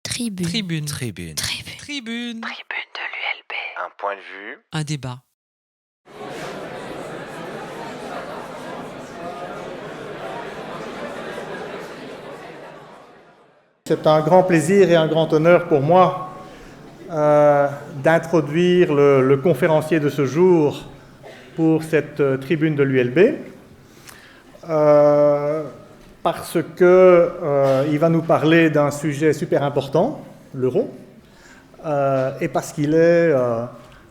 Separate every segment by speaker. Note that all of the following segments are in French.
Speaker 1: Tribune.
Speaker 2: Tribune.
Speaker 3: Tribune.
Speaker 2: Tribune.
Speaker 1: Tribune de l'ULB.
Speaker 3: Un point de vue.
Speaker 2: Un débat.
Speaker 4: C'est un grand plaisir et un grand honneur pour moi d'introduire le conférencier de ce jour pour cette tribune de l'ULB parce qu'il va nous parler d'un sujet super important, l'euro, et parce qu'il est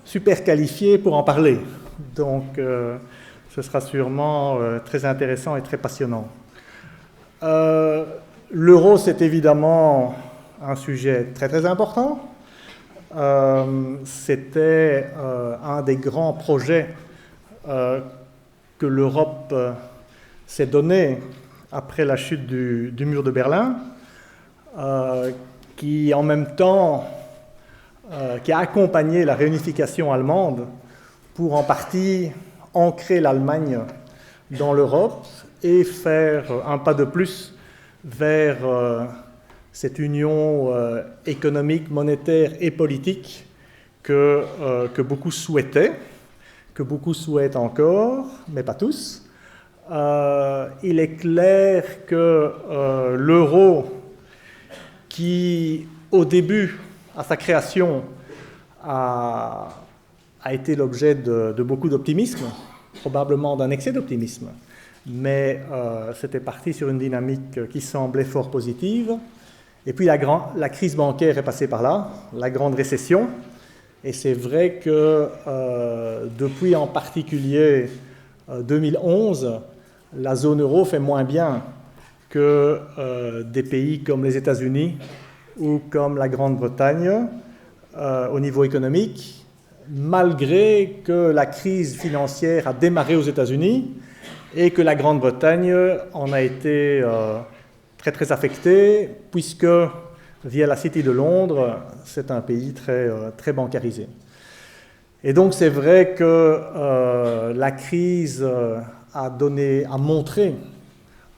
Speaker 4: super qualifié pour en parler. Donc ce sera sûrement très intéressant et très passionnant. L'euro, c'est évidemment un sujet très très important. C'était un des grands projets que l'Europe s'est donné après la chute du mur de Berlin, qui en même temps qui a accompagné la réunification allemande pour en partie ancrer l'Allemagne dans l'Europe et faire un pas de plus vers cette union économique, monétaire et politique que beaucoup souhaitaient, que beaucoup souhaitent encore, mais pas tous. Il est clair que l'euro, qui au début, à sa création, a été l'objet de beaucoup d'optimisme, probablement d'un excès d'optimisme, mais c'était parti sur une dynamique qui semblait fort positive. Et puis la crise bancaire est passée par là, la grande récession, et c'est vrai que depuis en particulier 2011, la zone euro fait moins bien que des pays comme les États-Unis ou comme la Grande-Bretagne au niveau économique, malgré que la crise financière a démarré aux États-Unis et que la Grande-Bretagne en a été très très affectée, puisque via la City de Londres, c'est un pays très, très bancarisé. Et donc c'est vrai que la crise a montré,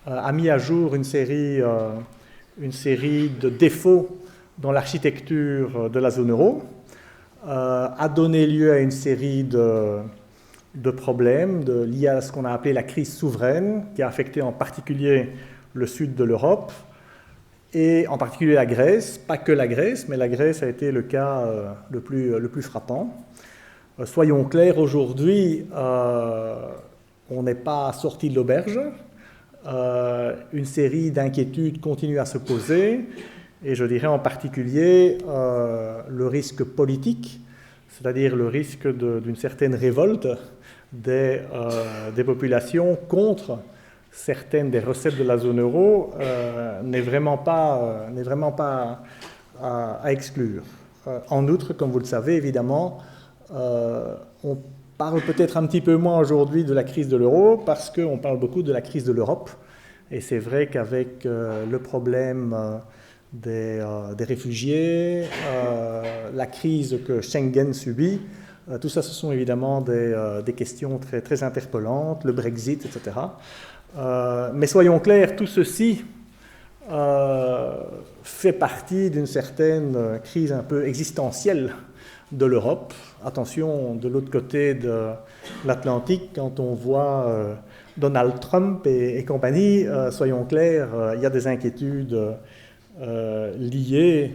Speaker 4: a mis à jour une série de défauts dans l'architecture de la zone euro, a donné lieu à une série de problèmes liés à ce qu'on a appelé la crise souveraine, qui a affecté en particulier le sud de l'Europe, et en particulier la Grèce, pas que la Grèce, mais la Grèce a été le cas le plus frappant. Soyons clairs, aujourd'hui, on n'est pas sorti de l'auberge. Une série d'inquiétudes continue à se poser, et je dirais en particulier le risque politique, c'est-à-dire le risque d'une certaine révolte des populations contre certaines des recettes de la zone euro n'est vraiment pas à exclure. En outre, comme vous le savez, évidemment, on parle peut-être un petit peu moins aujourd'hui de la crise de l'euro parce qu'on parle beaucoup de la crise de l'Europe. Et c'est vrai qu'avec le problème des réfugiés, la crise que Schengen subit, tout ça, ce sont évidemment des questions très, très interpellantes, le Brexit, etc. Mais soyons clairs, tout ceci fait partie d'une certaine crise un peu existentielle de l'Europe. Attention, de l'autre côté de l'Atlantique, quand on voit Donald Trump et compagnie, soyons clairs, il y a des inquiétudes liées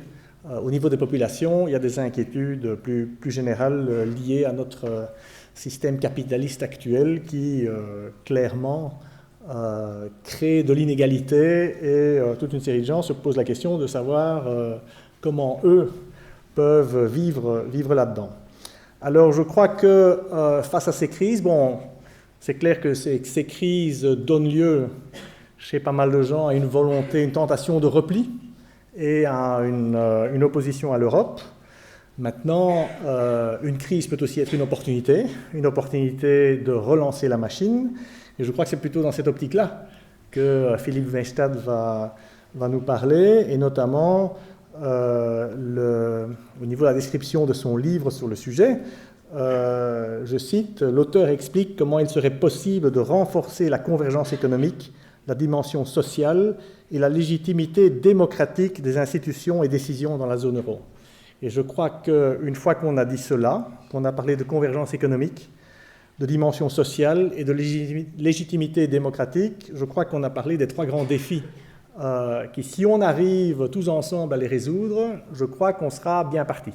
Speaker 4: au niveau des populations, il y a des inquiétudes plus générales liées à notre système capitaliste actuel qui, clairement, crée de l'inégalité et toute une série de gens se posent la question de savoir comment eux peuvent vivre là-dedans. Alors je crois que face à ces crises, bon, c'est clair que ces crises donnent lieu chez pas mal de gens à une volonté, une tentation de repli et à une opposition à l'Europe. Maintenant, une crise peut aussi être une opportunité de relancer la machine. Et je crois que c'est plutôt dans cette optique-là que Philippe Weinstadt va nous parler, et notamment au niveau de la description de son livre sur le sujet. Je cite, l'auteur explique comment il serait possible de renforcer la convergence économique la dimension sociale et la légitimité démocratique des institutions et décisions dans la zone euro. Et je crois qu'une fois qu'on a dit cela, qu'on a parlé de convergence économique, de dimension sociale et de légitimité démocratique, je crois qu'on a parlé des trois grands défis qui, si on arrive tous ensemble à les résoudre, je crois qu'on sera bien parti.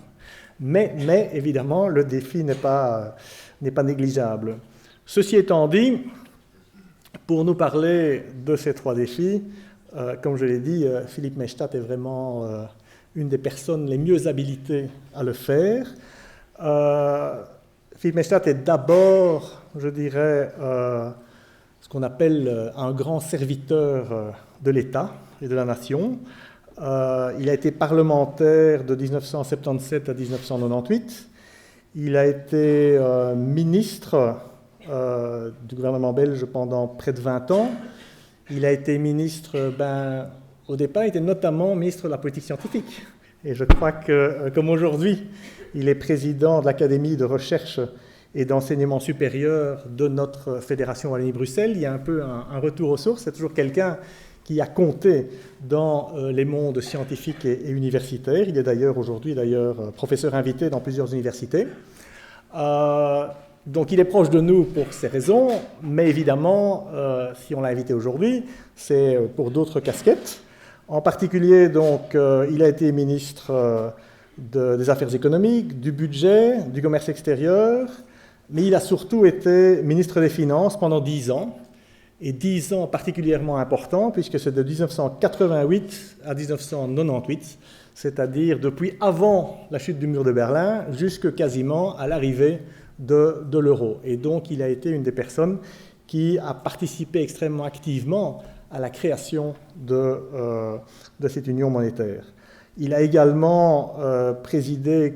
Speaker 4: Mais évidemment, le défi n'est pas négligeable. Ceci étant dit, pour nous parler de ces trois défis, comme je l'ai dit, Philippe Maystadt est vraiment une des personnes les mieux habilitées à le faire. Philippe Maystadt est d'abord, je dirais, ce qu'on appelle un grand serviteur de l'État et de la nation. Il a été parlementaire de 1977 à 1998. Il a été ministre du gouvernement belge pendant près de 20 ans. Il a été ministre, au départ, il était notamment ministre de la politique scientifique. Et je crois que, comme aujourd'hui, il est président de l'Académie de recherche et d'enseignement supérieur de notre Fédération Wallonie-Bruxelles. Il y a un peu un retour aux sources. C'est toujours quelqu'un qui a compté dans les mondes scientifiques et universitaires. Il est d'ailleurs aujourd'hui professeur invité dans plusieurs universités. Donc il est proche de nous pour ces raisons, mais évidemment, si on l'a invité aujourd'hui, c'est pour d'autres casquettes. En particulier, donc, il a été ministre des Affaires économiques, du budget, du commerce extérieur, mais il a surtout été ministre des Finances pendant 10 ans, et 10 ans particulièrement importants, puisque c'est de 1988 à 1998, c'est-à-dire depuis avant la chute du mur de Berlin jusque quasiment à l'arrivée de l'euro. Et donc, il a été une des personnes qui a participé extrêmement activement à la création de cette union monétaire. Il a également présidé,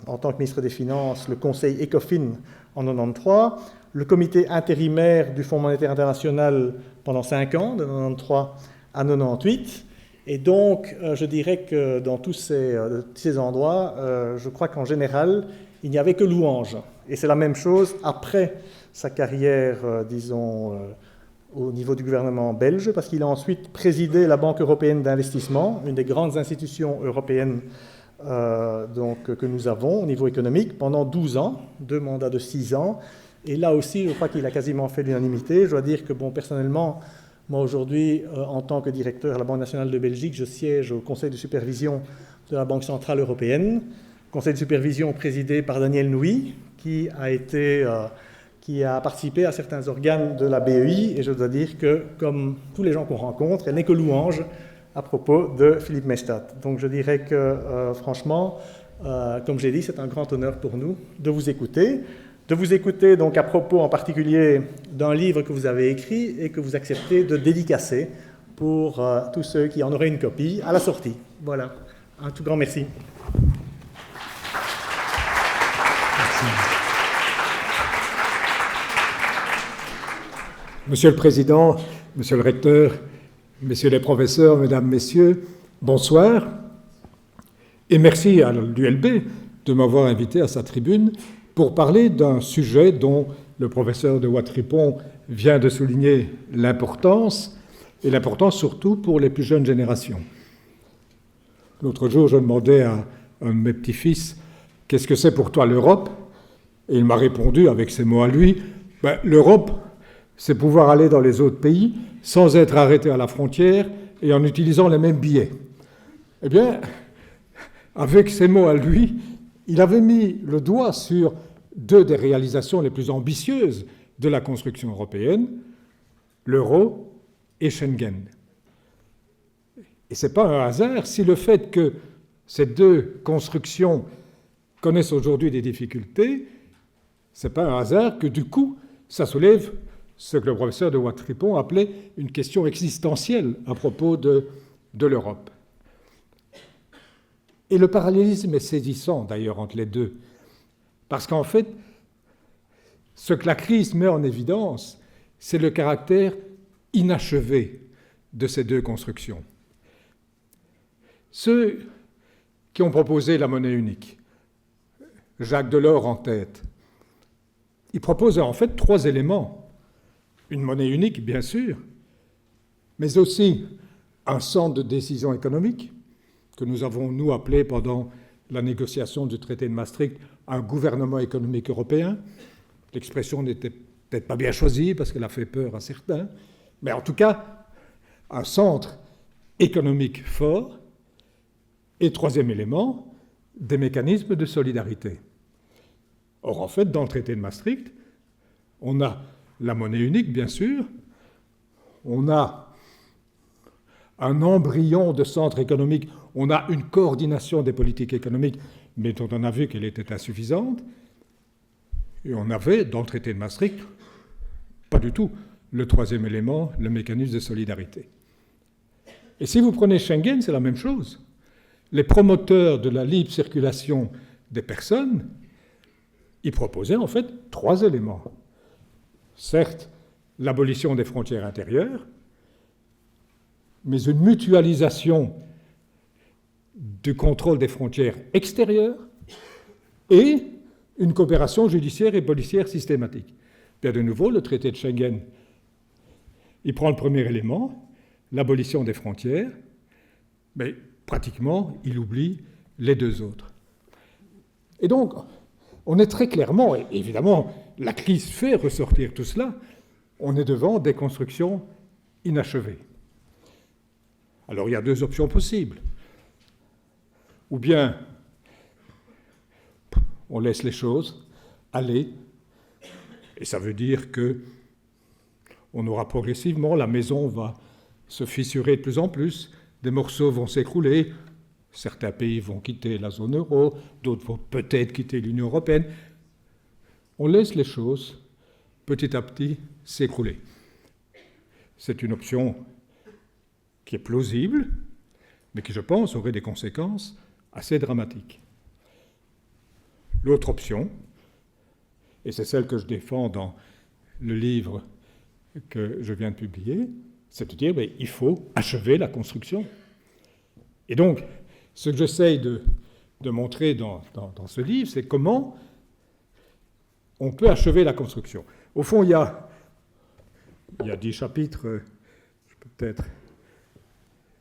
Speaker 4: en tant que ministre des Finances, le Conseil ECOFIN en 1993, le comité intérimaire du Fonds monétaire international pendant 5 ans, de 1993 à 1998. Et donc, je dirais que dans tous ces endroits, je crois qu'en général, il n'y avait que louanges. Et c'est la même chose après sa carrière, disons, au niveau du gouvernement belge, parce qu'il a ensuite présidé la Banque européenne d'investissement, une des grandes institutions européennes que nous avons au niveau économique, pendant 12 ans, 2 mandats de 6 ans. Et là aussi, je crois qu'il a quasiment fait l'unanimité. Je dois dire que, personnellement, moi aujourd'hui, en tant que directeur à la Banque nationale de Belgique, je siège au conseil de supervision de la Banque centrale européenne, conseil de supervision présidé par Daniel Nouy, qui a participé à certains organes de la BEI, et je dois dire que, comme tous les gens qu'on rencontre, elle n'est que louange à propos de Philippe Maystadt. Donc je dirais que, franchement, comme j'ai dit, c'est un grand honneur pour nous de vous écouter. De vous écouter donc à propos en particulier d'un livre que vous avez écrit et que vous acceptez de dédicacer pour tous ceux qui en auraient une copie à la sortie. Voilà, un tout grand merci.
Speaker 2: Monsieur le Président, Monsieur le Recteur, Messieurs les professeurs, Mesdames, Messieurs, bonsoir. Et merci à l'ULB de m'avoir invité à sa tribune pour parler d'un sujet dont le professeur de Watripon vient de souligner l'importance, et l'importance surtout pour les plus jeunes générations. L'autre jour, je demandais à un de mes petits-fils « Qu'est-ce que c'est pour toi l'Europe ?» Et il m'a répondu avec ces mots à lui « L'Europe, c'est pouvoir aller dans les autres pays sans être arrêté à la frontière et en utilisant les mêmes billets. » Eh bien, avec ces mots à lui, il avait mis le doigt sur 2 des réalisations les plus ambitieuses de la construction européenne, l'euro et Schengen. Et ce n'est pas un hasard si le fait que ces 2 constructions connaissent aujourd'hui des difficultés, ce n'est pas un hasard que du coup, ça soulève ce que le professeur de Watripon appelait une question existentielle à propos de l'Europe. Et le parallélisme est saisissant d'ailleurs entre les 2, parce qu'en fait, ce que la crise met en évidence, c'est le caractère inachevé de ces 2 constructions. Ceux qui ont proposé la monnaie unique, Jacques Delors en tête, ils proposent en fait 3 éléments. Une monnaie unique, bien sûr, mais aussi un centre de décision économique, que nous avons, nous, appelé pendant la négociation du traité de Maastricht un gouvernement économique européen. L'expression n'était peut-être pas bien choisie parce qu'elle a fait peur à certains, mais en tout cas, un centre économique fort. Et troisième élément, des mécanismes de solidarité. Or, en fait, dans le traité de Maastricht, on a la monnaie unique, bien sûr, on a un embryon de centre économique, on a une coordination des politiques économiques, mais dont on a vu qu'elle était insuffisante, et on avait, dans le traité de Maastricht, pas du tout le troisième élément, le mécanisme de solidarité. Et si vous prenez Schengen, c'est la même chose. Les promoteurs de la libre circulation des personnes, ils proposaient en fait trois éléments. Certes, l'abolition des frontières intérieures, mais une mutualisation du contrôle des frontières extérieures et une coopération judiciaire et policière systématique. Bien de nouveau, le traité de Schengen, il prend le premier élément, l'abolition des frontières, mais pratiquement, il oublie les deux autres. Et donc, on est très clairement, et évidemment, la crise fait ressortir tout cela, on est devant des constructions inachevées. Alors, il y a deux options possibles. Ou bien, on laisse les choses aller, et ça veut dire que on aura progressivement, la maison va se fissurer de plus en plus, des morceaux vont s'écrouler, certains pays vont quitter la zone euro, d'autres vont peut-être quitter l'Union européenne. On laisse les choses petit à petit s'écrouler. C'est une option qui est plausible, mais qui, je pense, aurait des conséquences assez dramatiques. L'autre option, et c'est celle que je défends dans le livre que je viens de publier, c'est de dire qu'il faut achever la construction. Et donc, ce que j'essaye de montrer dans ce livre, c'est comment on peut achever la construction. Au fond, il y a 10 chapitres, je peux peut-être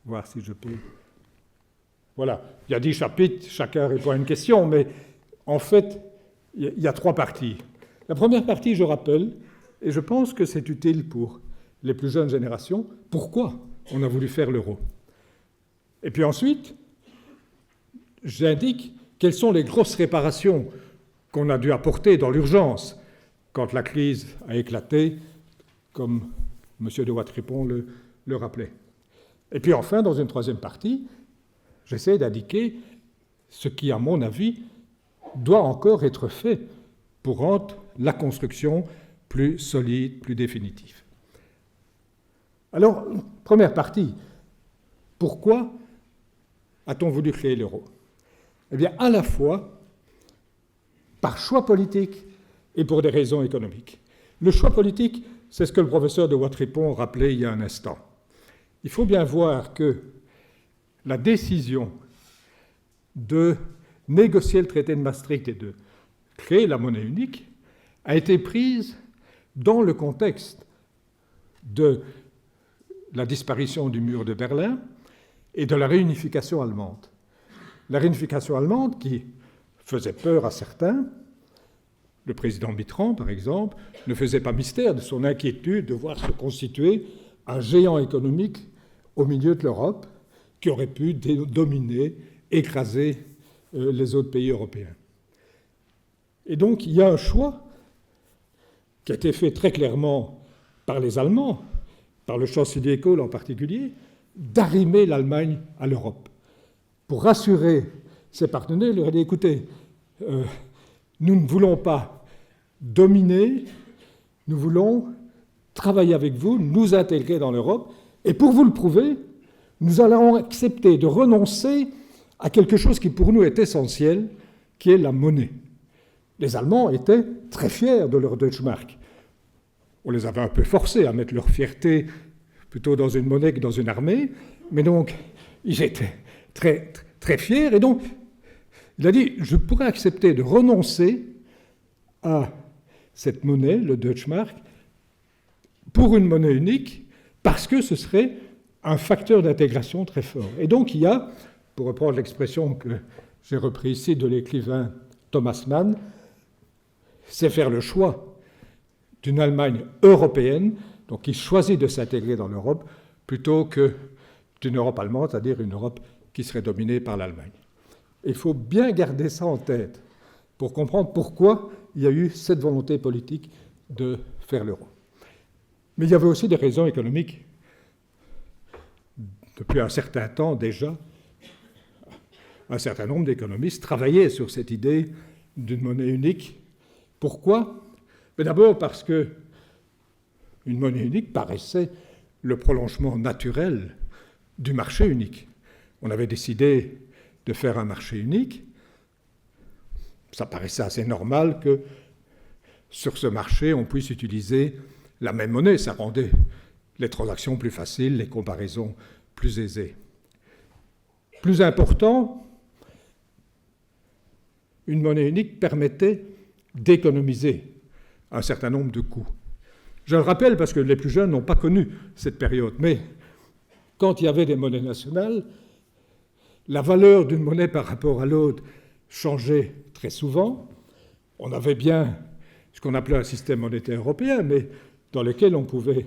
Speaker 2: voir si je peux... Voilà, il y a 10 chapitres, chacun répond à une question, mais en fait, il y a 3 parties. La première partie, je rappelle, et je pense que c'est utile pour les plus jeunes générations, pourquoi on a voulu faire l'euro. Et puis ensuite, j'indique quelles sont les grosses réparations qu'on a dû apporter dans l'urgence quand la crise a éclaté, comme M. de Watripon le rappelait. Et puis enfin, dans une troisième partie, j'essaie d'indiquer ce qui, à mon avis, doit encore être fait pour rendre la construction plus solide, plus définitive. Alors, première partie, pourquoi a-t-on voulu créer l'euro? Eh bien, à la fois par choix politique et pour des raisons économiques. Le choix politique, c'est ce que le professeur de Watripon rappelait il y a un instant. Il faut bien voir que la décision de négocier le traité de Maastricht et de créer la monnaie unique a été prise dans le contexte de la disparition du mur de Berlin et de la réunification allemande. La réunification allemande qui faisait peur à certains, le président Mitterrand, par exemple, ne faisait pas mystère de son inquiétude de voir se constituer un géant économique au milieu de l'Europe qui aurait pu dominer, écraser les autres pays européens. Et donc, il y a un choix qui a été fait très clairement par les Allemands, par le chancelier Kohl en particulier, d'arrimer l'Allemagne à l'Europe. Pour rassurer ses partenaires, il leur a dit, écoutez, nous ne voulons pas dominer, nous voulons travailler avec vous, nous intégrer dans l'Europe, et pour vous le prouver, nous allons accepter de renoncer à quelque chose qui pour nous est essentiel, qui est la monnaie. Les Allemands étaient très fiers de leur Deutschmark. On les avait un peu forcés à mettre leur fierté plutôt dans une monnaie que dans une armée, mais donc ils étaient très, très fiers, et donc il a dit, je pourrais accepter de renoncer à cette monnaie, le Deutschmark, pour une monnaie unique, parce que ce serait un facteur d'intégration très fort. Et donc il y a, pour reprendre l'expression que j'ai reprise ici de l'écrivain Thomas Mann, c'est faire le choix d'une Allemagne européenne, donc qui choisit de s'intégrer dans l'Europe, plutôt que d'une Europe allemande, c'est-à-dire une Europe qui serait dominée par l'Allemagne. Il faut bien garder ça en tête pour comprendre pourquoi il y a eu cette volonté politique de faire l'euro. Mais il y avait aussi des raisons économiques. Depuis un certain temps déjà, un certain nombre d'économistes travaillaient sur cette idée d'une monnaie unique. Pourquoi ? Mais d'abord parce que une monnaie unique paraissait le prolongement naturel du marché unique. On avait décidé de faire un marché unique. Ça paraissait assez normal que sur ce marché, on puisse utiliser la même monnaie. Ça rendait les transactions plus faciles, les comparaisons plus aisées. Plus important, une monnaie unique permettait d'économiser un certain nombre de coûts. Je le rappelle parce que les plus jeunes n'ont pas connu cette période, mais quand il y avait des monnaies nationales, la valeur d'une monnaie par rapport à l'autre changeait très souvent. On avait bien ce qu'on appelait un système monétaire européen, mais dans lequel on pouvait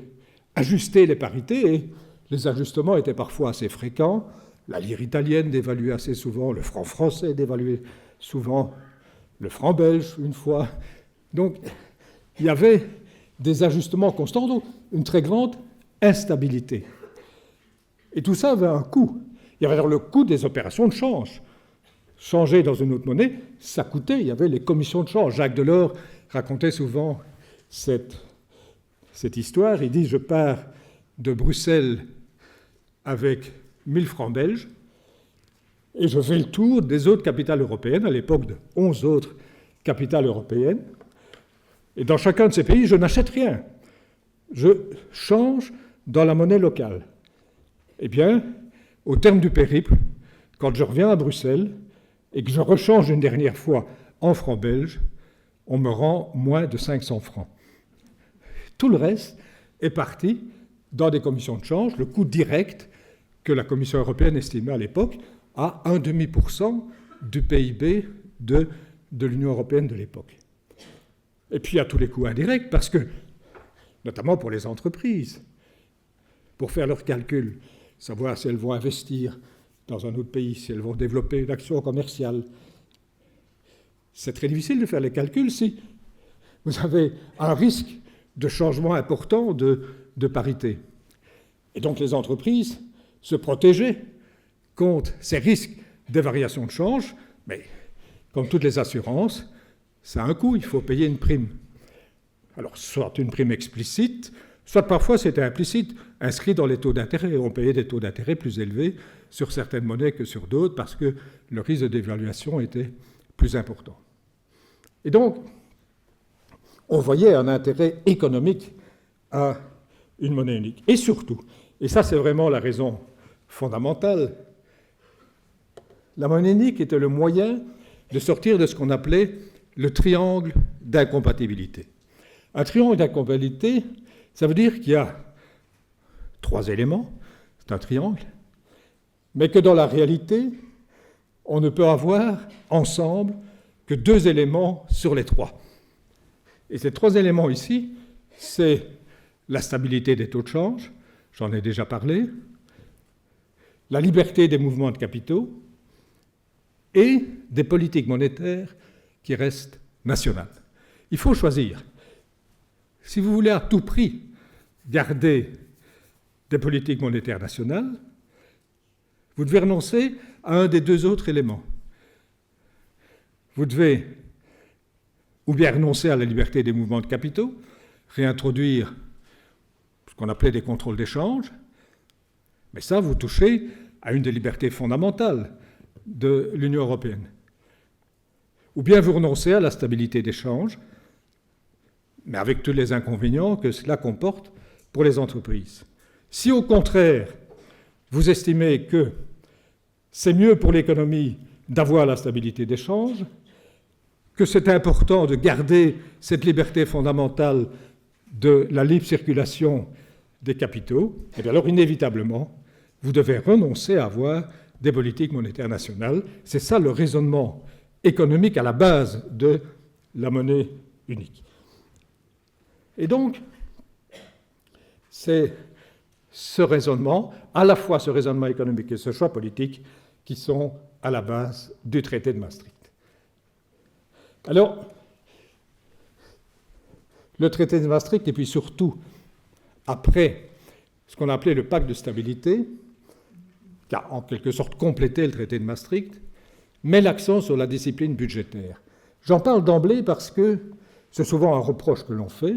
Speaker 2: ajuster les parités, et les ajustements étaient parfois assez fréquents. La lire italienne dévaluait assez souvent, le franc français dévaluait souvent, le franc belge une fois. Donc il y avait des ajustements constants, donc une très grande instabilité. Et tout ça avait un coût. Il y avait alors le coût des opérations de change. Changer dans une autre monnaie, ça coûtait, il y avait les commissions de change. Jacques Delors racontait souvent cette histoire. Il dit « Je pars de Bruxelles avec 1000 francs belges et je fais le tour des autres capitales européennes, à l'époque de 11 autres capitales européennes. Et dans chacun de ces pays, je n'achète rien. Je change dans la monnaie locale. Eh bien, au terme du périple, quand je reviens à Bruxelles et que je rechange une dernière fois en francs belges, on me rend moins de 500 francs. Tout le reste est parti dans des commissions de change, le coût direct que la Commission européenne estimait à l'époque à 0,5% du PIB de l'Union européenne de l'époque. Et puis il y a tous les coûts indirects, parce que, notamment pour les entreprises, pour faire leurs calculs, savoir si elles vont investir dans un autre pays, si elles vont développer une action commerciale, c'est très difficile de faire les calculs si vous avez un risque de changement important de parité. Et donc les entreprises se protégeaient contre ces risques des variations de change, mais comme toutes les assurances, ça a un coût, il faut payer une prime. Alors, soit une prime explicite, soit parfois c'était implicite, inscrit dans les taux d'intérêt. On payait des taux d'intérêt plus élevés sur certaines monnaies que sur d'autres parce que le risque de dévaluation était plus important. Et donc, on voyait un intérêt économique à une monnaie unique. Et surtout, et ça c'est vraiment la raison fondamentale, la monnaie unique était le moyen de sortir de ce qu'on appelait le triangle d'incompatibilité. Un triangle d'incompatibilité, ça veut dire qu'il y a 3 éléments, c'est un triangle, mais que dans la réalité, on ne peut avoir ensemble que 2 éléments sur les 3. Et ces 3 éléments ici, c'est la stabilité des taux de change, j'en ai déjà parlé, la liberté des mouvements de capitaux et des politiques monétaires qui restent nationales. Il faut choisir. Si vous voulez à tout prix garder des politiques monétaires nationales, vous devez renoncer à un des 2 autres éléments. Vous devez ou bien renoncer à la liberté des mouvements de capitaux, réintroduire ce qu'on appelait des contrôles d'échange, mais ça, vous touchez à une des libertés fondamentales de l'Union européenne. Ou bien vous renoncez à la stabilité d'échange, mais avec tous les inconvénients que cela comporte pour les entreprises. Si au contraire, vous estimez que c'est mieux pour l'économie d'avoir la stabilité d'échange, que c'est important de garder cette liberté fondamentale de la libre circulation des capitaux, et bien alors inévitablement, vous devez renoncer à avoir des politiques monétaires nationales. C'est ça le raisonnement économique à la base de la monnaie unique. Et donc, c'est ce raisonnement, à la fois ce raisonnement économique et ce choix politique, qui sont à la base du traité de Maastricht. Alors, le traité de Maastricht, et puis surtout, après ce qu'on a appelé le pacte de stabilité, qui a en quelque sorte complété le traité de Maastricht, met l'accent sur la discipline budgétaire. J'en parle d'emblée parce que c'est souvent un reproche que l'on fait.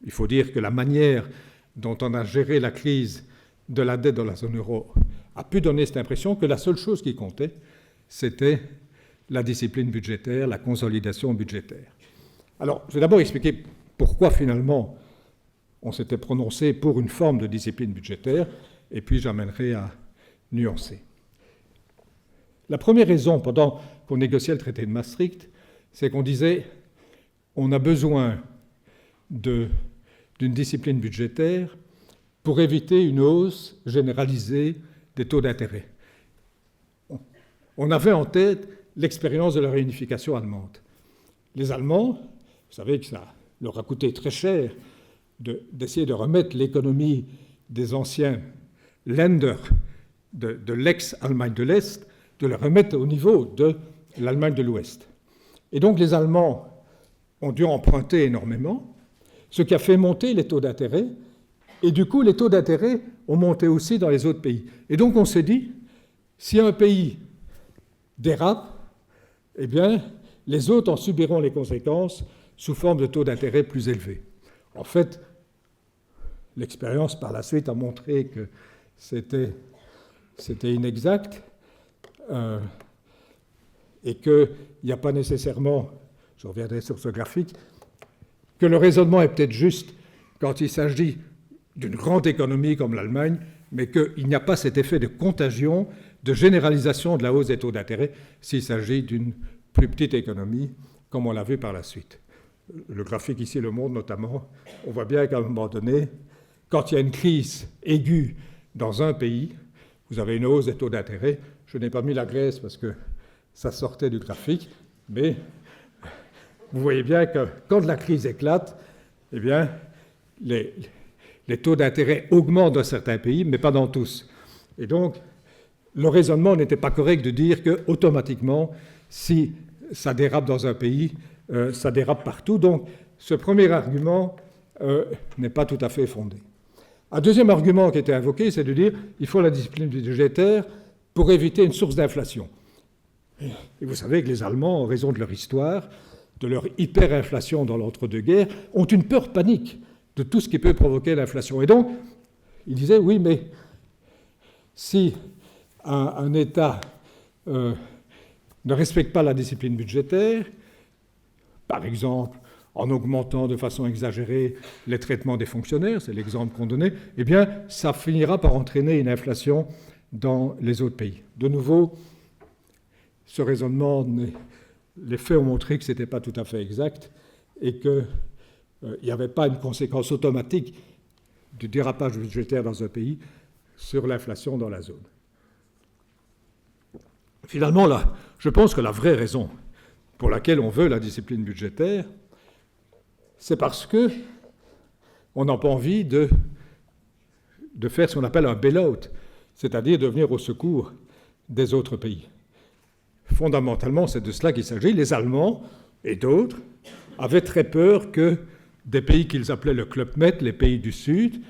Speaker 2: Il faut dire que la manière dont on a géré la crise de la dette dans la zone euro a pu donner cette impression que la seule chose qui comptait, c'était la discipline budgétaire, la consolidation budgétaire. Alors, je vais d'abord expliquer pourquoi finalement on s'était prononcé pour une forme de discipline budgétaire, et puis j'amènerai à nuancer. La première raison, pendant qu'on négociait le traité de Maastricht, c'est qu'on disait on a besoin d'une discipline budgétaire pour éviter une hausse généralisée des taux d'intérêt. On avait en tête l'expérience de la réunification allemande. Les Allemands, vous savez que ça leur a coûté très cher d'essayer de remettre l'économie des anciens Länder de l'ex-Allemagne de l'Est, de le remettre au niveau de l'Allemagne de l'Ouest. Et donc les Allemands ont dû emprunter énormément, ce qui a fait monter les taux d'intérêt, et du coup les taux d'intérêt ont monté aussi dans les autres pays. Et donc on s'est dit, si un pays dérape, eh bien les autres en subiront les conséquences sous forme de taux d'intérêt plus élevés. En fait, l'expérience par la suite a montré que c'était inexact et qu'il n'y a pas nécessairement, je reviendrai sur ce graphique, que le raisonnement est peut-être juste quand il s'agit d'une grande économie comme l'Allemagne, mais qu'il n'y a pas cet effet de contagion, de généralisation de la hausse des taux d'intérêt s'il s'agit d'une plus petite économie, comme on l'a vu par la suite. Le graphique ici le montre notamment, on voit bien qu'à un moment donné, quand il y a une crise aiguë dans un pays, vous avez une hausse des taux d'intérêt. Je n'ai pas mis la Grèce parce que ça sortait du graphique, mais vous voyez bien que quand la crise éclate, eh bien, les taux d'intérêt augmentent dans certains pays, mais pas dans tous. Et donc, le raisonnement n'était pas correct de dire qu'automatiquement, si ça dérape dans un pays, ça dérape partout. Donc, ce premier argument n'est pas tout à fait fondé. Un deuxième argument qui était invoqué, c'est de dire qu'il faut la discipline budgétaire pour éviter une source d'inflation. Et vous savez que les Allemands, en raison de leur histoire, de leur hyperinflation dans l'entre-deux-guerres, ont une peur panique de tout ce qui peut provoquer l'inflation. Et donc, ils disaient, oui, mais si un État ne respecte pas la discipline budgétaire, par exemple, en augmentant de façon exagérée les traitements des fonctionnaires, c'est l'exemple qu'on donnait, eh bien, ça finira par entraîner une inflation dans les autres pays. De nouveau, ce raisonnement, les faits ont montré que ce n'était pas tout à fait exact et qu'il n'y avait pas une conséquence automatique du dérapage budgétaire dans un pays sur l'inflation dans la zone. Finalement, là, je pense que la vraie raison pour laquelle on veut la discipline budgétaire, c'est parce qu'on n'a pas envie de faire ce qu'on appelle un bail-out, c'est-à-dire de venir au secours des autres pays. Fondamentalement, c'est de cela qu'il s'agit. Les Allemands et d'autres avaient très peur que des pays qu'ils appelaient le Club Med, les pays du Sud,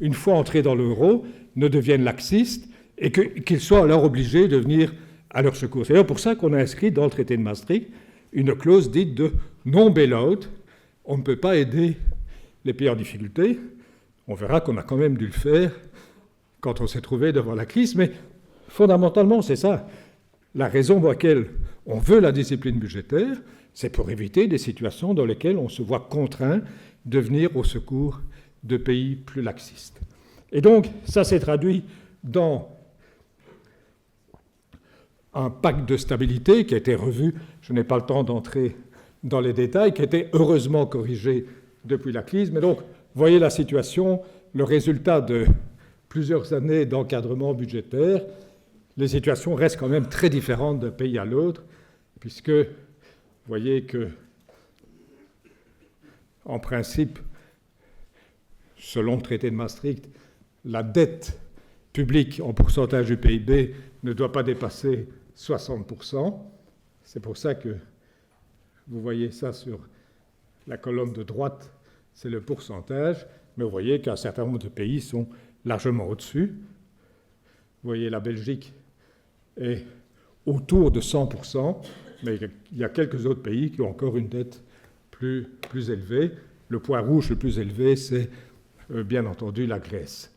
Speaker 2: une fois entrés dans l'euro, ne deviennent laxistes et qu'ils soient alors obligés de venir à leur secours. C'est d'ailleurs pour ça qu'on a inscrit dans le traité de Maastricht une clause dite de non-bail-out. On ne peut pas aider les pays en difficulté. On verra qu'on a quand même dû le faire quand on s'est trouvé devant la crise, mais fondamentalement, c'est ça. La raison pour laquelle on veut la discipline budgétaire, c'est pour éviter des situations dans lesquelles on se voit contraint de venir au secours de pays plus laxistes. Et donc, ça s'est traduit dans un pacte de stabilité qui a été revu, je n'ai pas le temps d'entrer dans les détails, qui a été heureusement corrigé depuis la crise. Mais donc, voyez la situation, le résultat de plusieurs années d'encadrement budgétaire, les situations restent quand même très différentes d'un pays à l'autre, puisque vous voyez que, en principe, selon le traité de Maastricht, la dette publique en pourcentage du PIB ne doit pas dépasser 60%. C'est pour ça que vous voyez ça sur la colonne de droite, c'est le pourcentage, mais vous voyez qu'un certain nombre de pays sont largement au-dessus. Vous voyez, la Belgique est autour de 100%, mais il y a quelques autres pays qui ont encore une dette plus élevée. Le point rouge le plus élevé, c'est bien entendu la Grèce.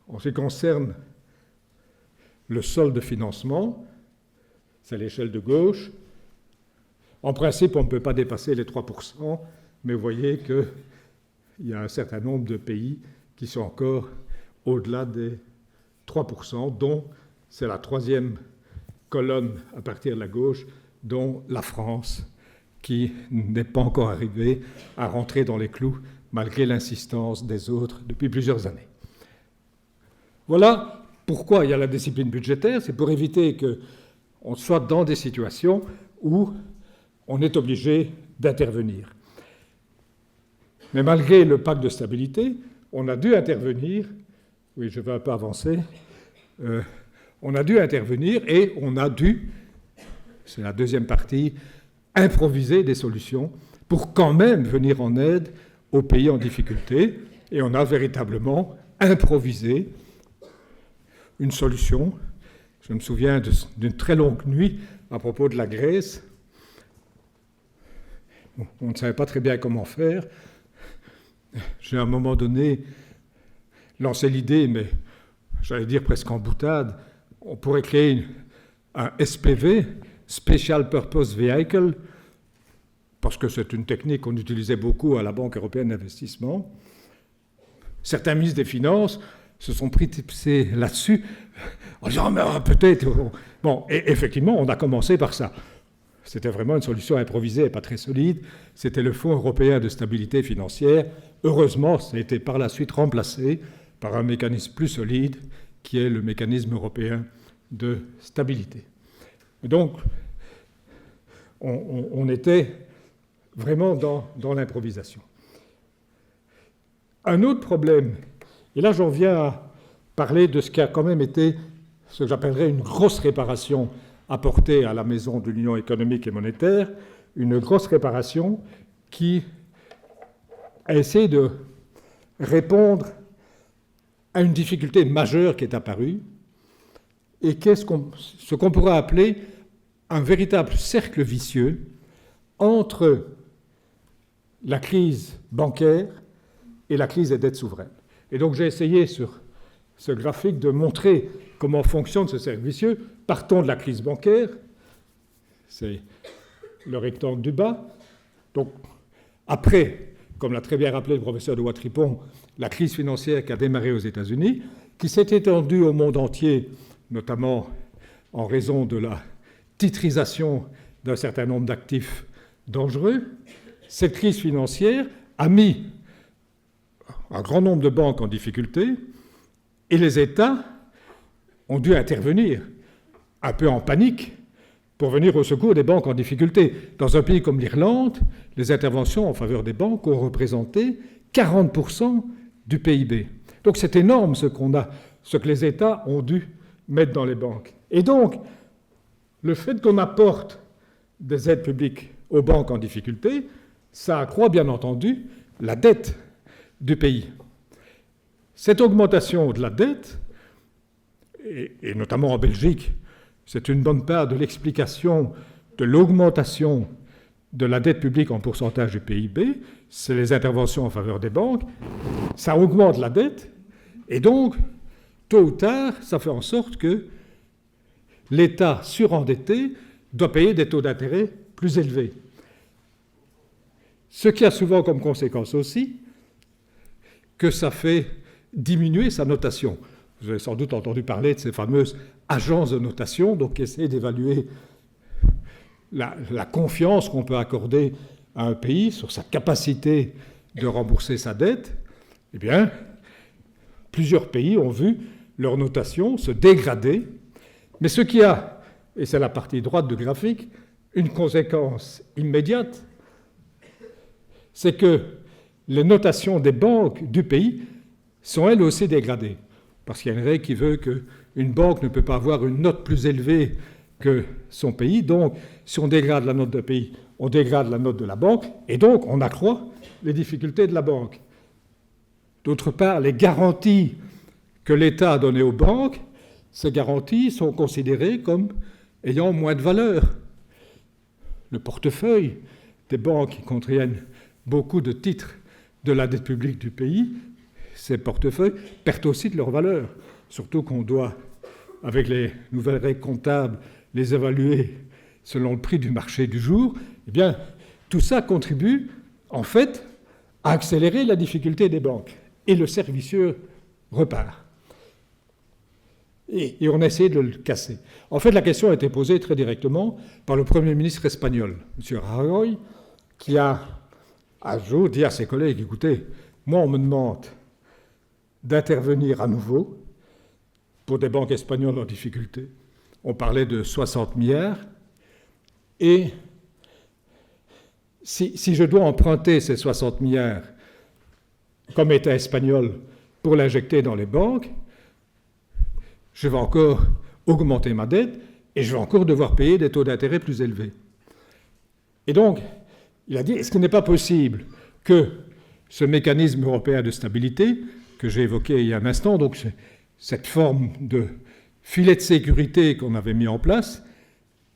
Speaker 2: En ce qui concerne le solde de financement, c'est l'échelle de gauche. En principe, on ne peut pas dépasser les 3%, mais vous voyez qu'il y a un certain nombre de pays qui sont encore au-delà des 3%, dont c'est la troisième colonne à partir de la gauche, dont la France, qui n'est pas encore arrivée à rentrer dans les clous, malgré l'insistance des autres depuis plusieurs années. Voilà pourquoi il y a la discipline budgétaire, c'est pour éviter qu'on soit dans des situations où on est obligé d'intervenir. Mais malgré le pacte de stabilité, on a dû intervenir, oui, je vais un peu avancer, on a dû intervenir et on a dû, c'est la deuxième partie, improviser des solutions pour quand même venir en aide aux pays en difficulté. Et on a véritablement improvisé une solution. Je me souviens d'une très longue nuit à propos de la Grèce. On ne savait pas très bien comment faire. J'ai à un moment donné lancé l'idée, mais j'allais dire presque en boutade, on pourrait créer un SPV, Special Purpose Vehicle, parce que c'est une technique qu'on utilisait beaucoup à la Banque européenne d'investissement. Certains ministres des Finances se sont pris là-dessus en disant mais peut-être... Bon, et effectivement, on a commencé par ça. C'était vraiment une solution improvisée et pas très solide. C'était le Fonds européen de stabilité financière. Heureusement, ça a été par la suite remplacé par un mécanisme plus solide qui est le mécanisme européen de stabilité. Donc, on était vraiment dans l'improvisation. Un autre problème, et là j'en viens à parler de ce qui a quand même été ce que j'appellerais une grosse réparation apportée à la maison de l'Union économique et monétaire, une grosse réparation qui a essayé de répondre à une difficulté majeure qui est apparue et qu'est ce qu'on pourrait appeler un véritable cercle vicieux entre la crise bancaire et la crise des dettes souveraines. Et donc j'ai essayé sur ce graphique de montrer comment fonctionne ce cercle vicieux. Partons de la crise bancaire, c'est le rectangle du bas. Donc après, comme l'a très bien rappelé le professeur de Watripon, la crise financière qui a démarré aux États-Unis, qui s'est étendue au monde entier, notamment en raison de la titrisation d'un certain nombre d'actifs dangereux. Cette crise financière a mis un grand nombre de banques en difficulté et les États ont dû intervenir un peu en panique pour venir au secours des banques en difficulté. Dans un pays comme l'Irlande, les interventions en faveur des banques ont représenté 40% du PIB. Donc c'est énorme ce que les États ont dû mettre dans les banques. Et donc, le fait qu'on apporte des aides publiques aux banques en difficulté, ça accroît bien entendu la dette du pays. Cette augmentation de la dette, et notamment en Belgique, c'est une bonne part de l'explication de l'augmentation de la dette publique en pourcentage du PIB, c'est les interventions en faveur des banques, ça augmente la dette, et donc, tôt ou tard, ça fait en sorte que l'État surendetté doit payer des taux d'intérêt plus élevés. Ce qui a souvent comme conséquence aussi que ça fait diminuer sa notation. Vous avez sans doute entendu parler de ces fameuses agences de notation, donc qui essaient d'évaluer la confiance qu'on peut accorder à un pays sur sa capacité de rembourser sa dette. Eh bien, plusieurs pays ont vu leur notation se dégrader, mais ce qui a, et c'est la partie droite du graphique, une conséquence immédiate, c'est que les notations des banques du pays sont elles aussi dégradées. Parce qu'il y a une règle qui veut qu'une banque ne peut pas avoir une note plus élevée que son pays. Donc, si on dégrade la note d'un pays, on dégrade la note de la banque, et donc on accroît les difficultés de la banque. D'autre part, les garanties que l'État a données aux banques, ces garanties sont considérées comme ayant moins de valeur. Le portefeuille des banques qui contiennent beaucoup de titres de la dette publique du pays, ces portefeuilles perdent aussi de leur valeur, surtout qu'on doit, avec les nouvelles règles comptables, les évaluer selon le prix du marché du jour. Eh bien, tout ça contribue, en fait, à accélérer la difficulté des banques. Et le cercle vicieux repart. Et on a essayé de le casser. En fait, la question a été posée très directement par le Premier ministre espagnol, M. Rajoy, qui a un jour dit à ses collègues, écoutez, moi on me demande d'intervenir à nouveau pour des banques espagnoles en difficulté. On parlait de 60 milliards, et si je dois emprunter ces 60 milliards comme État espagnol pour l'injecter dans les banques, je vais encore augmenter ma dette et je vais encore devoir payer des taux d'intérêt plus élevés. Et donc, il a dit, est-ce qu'il n'est pas possible que ce mécanisme européen de stabilité, que j'ai évoqué il y a un instant, donc cette forme de filet de sécurité qu'on avait mis en place,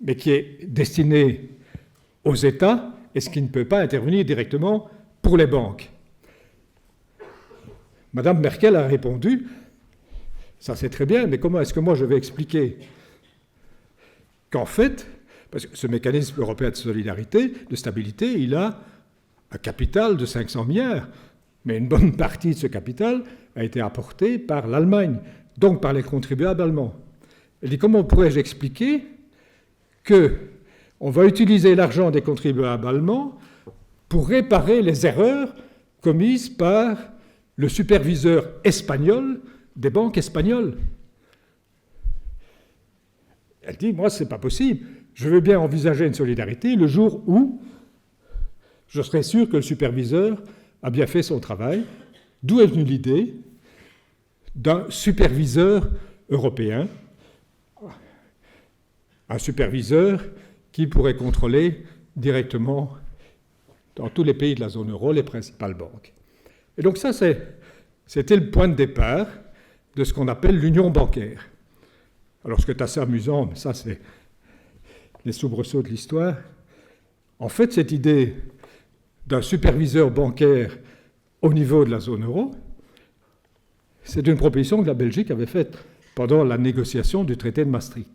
Speaker 2: mais qui est destiné aux États, est-ce qu'il ne peut pas intervenir directement pour les banques? Madame Merkel a répondu, ça c'est très bien, mais comment est-ce que moi je vais expliquer qu'en fait, parce que ce mécanisme européen de solidarité, de stabilité, il a un capital de 500 milliards, mais une bonne partie de ce capital a été apportée par l'Allemagne, donc par les contribuables allemands. Elle dit, comment pourrais-je expliquer qu'on va utiliser l'argent des contribuables allemands pour réparer les erreurs commises par le superviseur espagnol des banques espagnoles? Elle dit, moi, ce n'est pas possible. Je veux bien envisager une solidarité le jour où je serai sûr que le superviseur a bien fait son travail. D'où est venue l'idée d'un superviseur européen, un superviseur qui pourrait contrôler directement dans tous les pays de la zone euro les principales banques. Et donc ça, c'était le point de départ de ce qu'on appelle l'union bancaire. Alors ce qui est assez amusant, mais ça c'est les soubresauts de l'histoire, en fait cette idée d'un superviseur bancaire au niveau de la zone euro, c'est une proposition que la Belgique avait faite pendant la négociation du traité de Maastricht.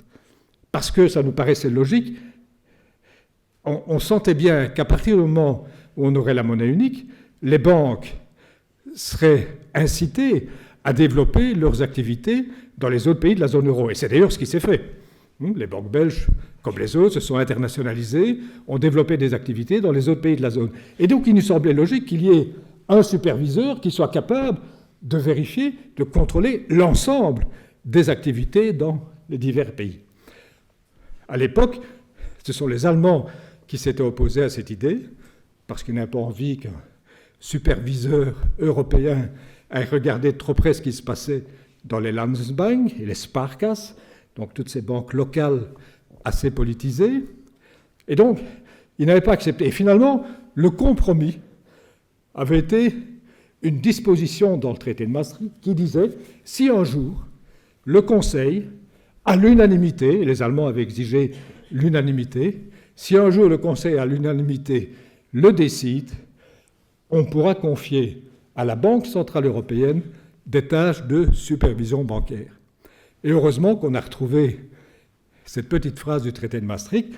Speaker 2: Parce que ça nous paraissait logique, on sentait bien qu'à partir du moment où on aurait la monnaie unique, les banques seraient incitées à développer leurs activités dans les autres pays de la zone euro. Et c'est d'ailleurs ce qui s'est fait. Les banques belges, comme les autres, se sont internationalisées, ont développé des activités dans les autres pays de la zone. Et donc il nous semblait logique qu'il y ait un superviseur qui soit capable de vérifier, de contrôler l'ensemble des activités dans les divers pays. À l'époque, ce sont les Allemands qui s'étaient opposés à cette idée, parce qu'ils n'avaient pas envie qu'un superviseur européen aille regarder de trop près ce qui se passait dans les Landesbank et les Sparkassen, donc toutes ces banques locales assez politisées. Et donc, ils n'avaient pas accepté. Et finalement, le compromis avait été une disposition dans le traité de Maastricht qui disait, si un jour, le Conseil, à l'unanimité, et les Allemands avaient exigé l'unanimité, si un jour le Conseil à l'unanimité le décide, on pourra confier à la Banque centrale européenne des tâches de supervision bancaire. Et heureusement qu'on a retrouvé cette petite phrase du traité de Maastricht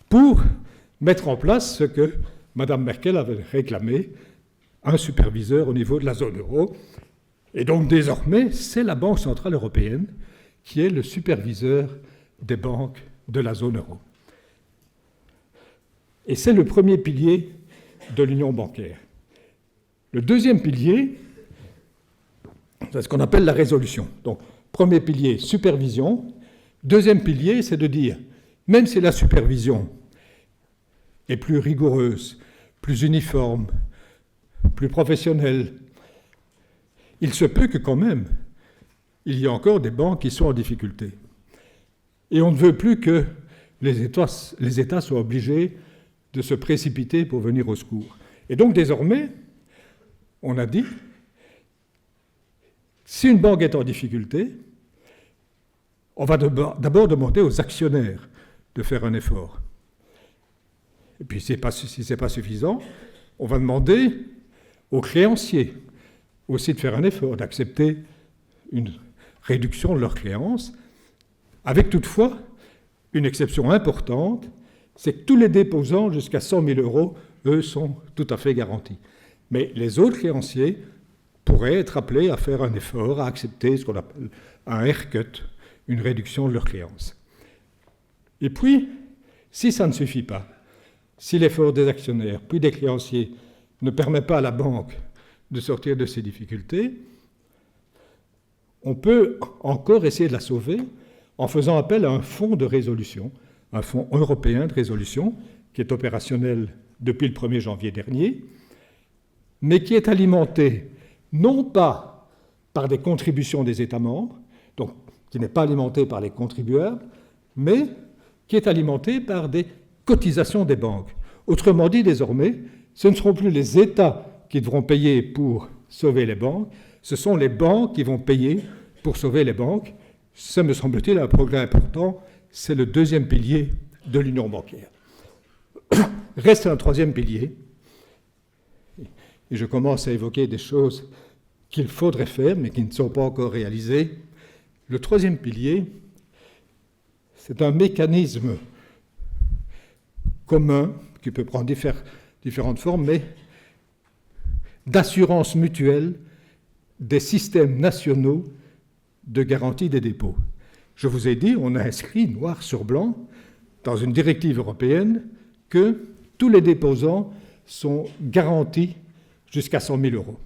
Speaker 2: pour mettre en place ce que Mme Merkel avait réclamé, un superviseur au niveau de la zone euro. Et donc désormais, c'est la Banque centrale européenne qui est le superviseur des banques de la zone euro. Et c'est le premier pilier de l'union bancaire. Le deuxième pilier, C'est ce qu'on appelle la résolution. Donc, premier pilier, supervision. Deuxième pilier, c'est de dire, même si la supervision est plus rigoureuse, plus uniforme, plus professionnelle, il se peut que quand même, il y a encore des banques qui sont en difficulté. Et on ne veut plus que les États soient obligés de se précipiter pour venir au secours. Et donc désormais, on a dit, si une banque est en difficulté, on va d'abord demander aux actionnaires de faire un effort. Et puis si ce n'est pas suffisant, on va demander aux créanciers aussi de faire un effort, d'accepter une réduction de leurs créances, avec toutefois une exception importante, c'est que tous les déposants jusqu'à 100 000 €, eux, sont tout à fait garantis. Mais les autres créanciers pourraient être appelés à faire un effort, à accepter ce qu'on appelle un haircut, une réduction de leurs créances. Et puis, si ça ne suffit pas, si l'effort des actionnaires puis des créanciers ne permet pas à la banque de sortir de ses difficultés, on peut encore essayer de la sauver en faisant appel à un fonds de résolution, un fonds européen de résolution qui est opérationnel depuis le 1er janvier dernier, mais qui est alimenté non pas par des contributions des États membres, donc qui n'est pas alimenté par les contribuables, mais qui est alimenté par des cotisations des banques. Autrement dit, désormais, ce ne seront plus les États qui devront payer pour sauver les banques, ce sont les banques qui vont payer pour sauver les banques. Ça me semble-t-il un progrès important, c'est le deuxième pilier de l'union bancaire. Reste un troisième pilier, et je commence à évoquer des choses qu'il faudrait faire, mais qui ne sont pas encore réalisées. Le troisième pilier, c'est un mécanisme commun, qui peut prendre différentes formes, mais d'assurance mutuelle des systèmes nationaux de garantie des dépôts. Je vous ai dit, on a inscrit noir sur blanc dans une directive européenne que tous les déposants sont garantis jusqu'à 100 000 €.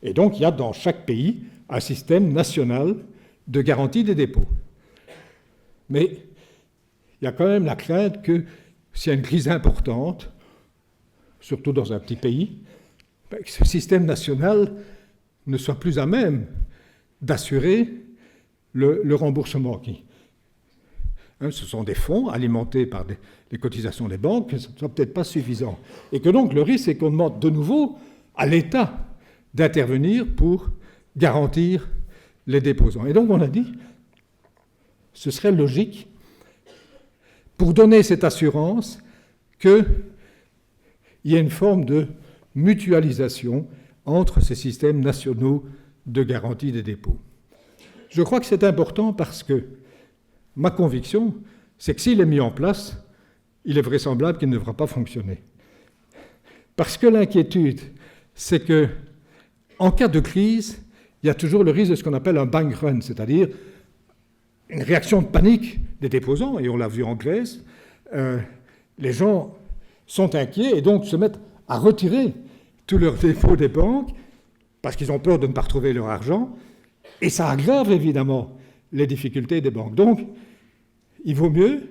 Speaker 2: Et donc, il y a dans chaque pays un système national de garantie des dépôts. Mais il y a quand même la crainte que s'il y a une crise importante, surtout dans un petit pays, que ce système national ne soit plus à même d'assurer le remboursement. Ce sont des fonds alimentés par les cotisations des banques, ce ne soit peut-être pas suffisant. Et que donc le risque, c'est qu'on demande de nouveau à l'État d'intervenir pour garantir les déposants. Et donc on a dit, ce serait logique, pour donner cette assurance, qu'il y ait une forme de mutualisation entre ces systèmes nationaux de garantie des dépôts. Je crois que c'est important parce que ma conviction, c'est que s'il est mis en place, il est vraisemblable qu'il ne devra pas fonctionner. Parce que l'inquiétude, c'est que en cas de crise, il y a toujours le risque de ce qu'on appelle un bank run, c'est-à-dire une réaction de panique des déposants, et on l'a vu en Grèce. Les gens sont inquiets et donc se mettent à retirer tous leurs dépôts des banques parce qu'ils ont peur de ne pas retrouver leur argent, et ça aggrave évidemment les difficultés des banques. Donc, il vaut mieux,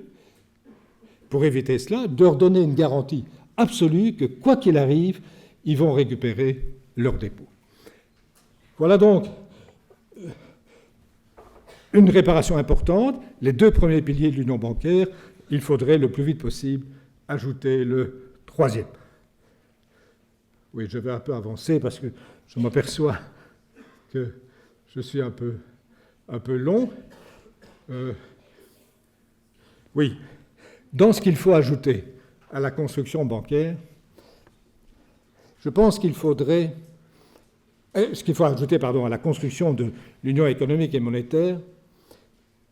Speaker 2: pour éviter cela, de leur donner une garantie absolue que, quoi qu'il arrive, ils vont récupérer leurs dépôts. Voilà donc une réparation importante. Les deux premiers piliers de l'union bancaire, il faudrait le plus vite possible ajouter le troisième. Oui, je vais un peu avancer parce que je m'aperçois que je suis un peu long. Oui, dans ce qu'il faut ajouter à la construction bancaire, je pense qu'il faudrait... Ce qu'il faut ajouter, à la construction de l'union économique et monétaire,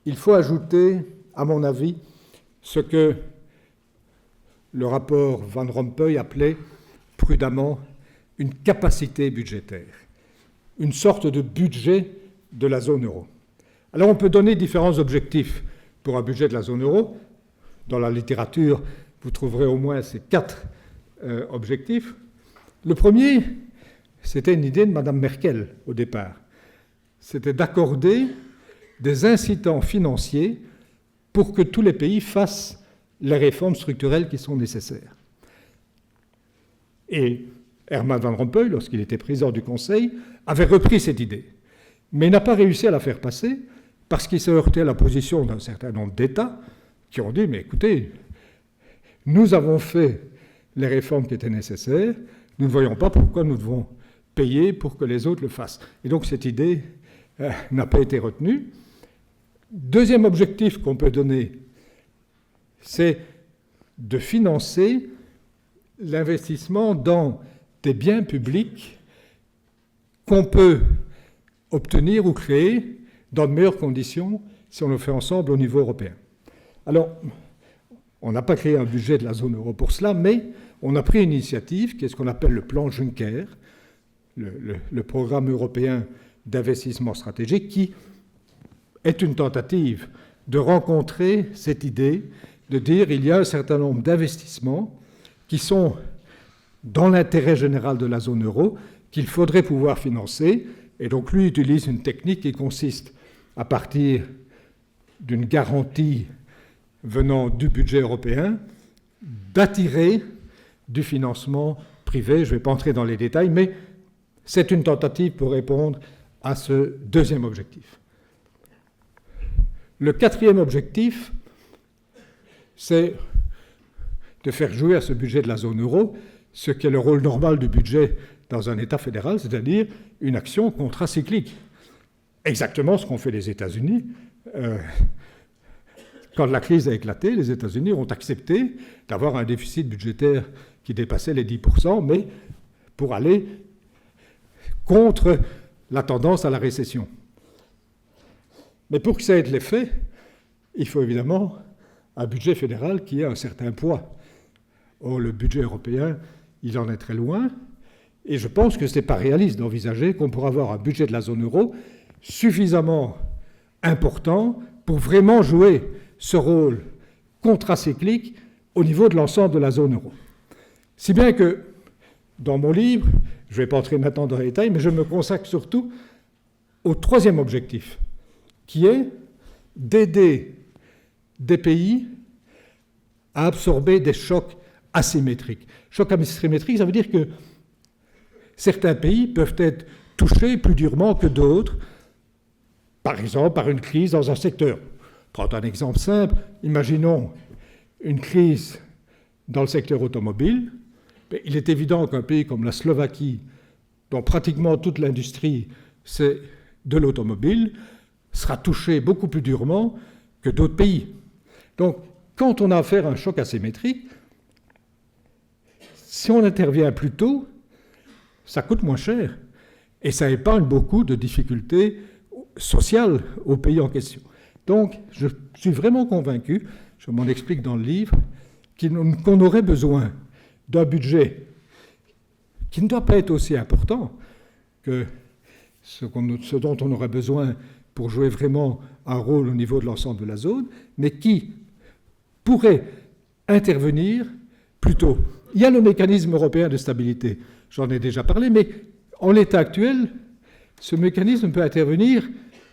Speaker 2: il faut ajouter, à mon avis, ce que le rapport Van Rompuy appelait prudemment une capacité budgétaire, une sorte de budget de la zone euro. Alors on peut donner différents objectifs pour un budget de la zone euro. Dans la littérature, vous trouverez au moins ces 4 objectifs. Le premier, c'était une idée de Mme Merkel au départ. c'était d'accorder des incitants financiers pour que tous les pays fassent les réformes structurelles qui sont nécessaires. Et Herman Van Rompuy, lorsqu'il était président du Conseil, avait repris cette idée, mais n'a pas réussi à la faire passer parce qu'il s'est heurté à la position d'un certain nombre d'États qui ont dit « mais écoutez, nous avons fait les réformes qui étaient nécessaires, nous ne voyons pas pourquoi nous devons payer pour que les autres le fassent ». Et donc cette idée n'a pas été retenue. Deuxième objectif qu'on peut donner, c'est de financer l'investissement dans des biens publics qu'on peut obtenir ou créer dans de meilleures conditions si on le fait ensemble au niveau européen. Alors, on n'a pas créé un budget de la zone euro pour cela, mais on a pris une initiative qui est ce qu'on appelle le plan Juncker, le programme européen d'investissement stratégique, qui est une tentative de rencontrer cette idée, de dire qu'il y a un certain nombre d'investissements qui sont dans l'intérêt général de la zone euro, qu'il faudrait pouvoir financer. Et donc lui utilise une technique qui consiste, à partir d'une garantie venant du budget européen, d'attirer du financement privé. Je ne vais pas entrer dans les détails, mais c'est une tentative pour répondre à ce deuxième objectif. Le quatrième objectif, c'est de faire jouer à ce budget de la zone euro ce qui est le rôle normal du budget dans un État fédéral, c'est-à-dire une action contracyclique. Exactement ce qu'ont fait les États-Unis. Quand la crise a éclaté, les États-Unis ont accepté d'avoir un déficit budgétaire qui dépassait les 10%, mais pour aller contre la tendance à la récession. Mais pour que ça ait de l'effet, il faut évidemment un budget fédéral qui ait un certain poids. Or, le budget européen, il en est très loin, et je pense que ce n'est pas réaliste d'envisager qu'on pourra avoir un budget de la zone euro suffisamment important pour vraiment jouer ce rôle contracyclique au niveau de l'ensemble de la zone euro. Si bien que, dans mon livre, je ne vais pas entrer maintenant dans les détails, mais je me consacre surtout au troisième objectif, qui est d'aider des pays à absorber des chocs asymétriques. Choc asymétrique, ça veut dire que certains pays peuvent être touchés plus durement que d'autres, par exemple par une crise dans un secteur. Prends un exemple simple, imaginons une crise dans le secteur automobile. Il est évident qu'un pays comme la Slovaquie, dont pratiquement toute l'industrie c'est de l'automobile, sera touché beaucoup plus durement que d'autres pays. Donc, quand on a affaire à un choc asymétrique, si on intervient plus tôt, ça coûte moins cher et ça épargne beaucoup de difficultés sociales au pays en question. Donc, je suis vraiment convaincu, je m'en explique dans le livre, qu'on aurait besoin d'un budget qui ne doit pas être aussi important que ce dont on aurait besoin pour jouer vraiment un rôle au niveau de l'ensemble de la zone, mais qui pourrait intervenir plus tôt. Il y a le mécanisme européen de stabilité, j'en ai déjà parlé, mais en l'état actuel, ce mécanisme ne peut intervenir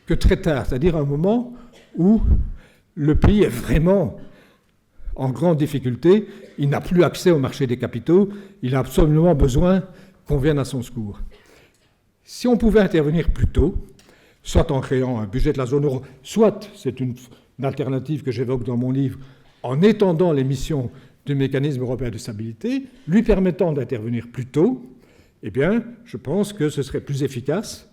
Speaker 2: que très tard, c'est-à-dire à un moment où le pays est vraiment en grande difficulté, il n'a plus accès au marché des capitaux, il a absolument besoin qu'on vienne à son secours. Si on pouvait intervenir plus tôt, soit en créant un budget de la zone euro, soit, c'est une alternative que j'évoque dans mon livre, en étendant les missions du mécanisme européen de stabilité, lui permettant d'intervenir plus tôt, eh bien, je pense que ce serait plus efficace,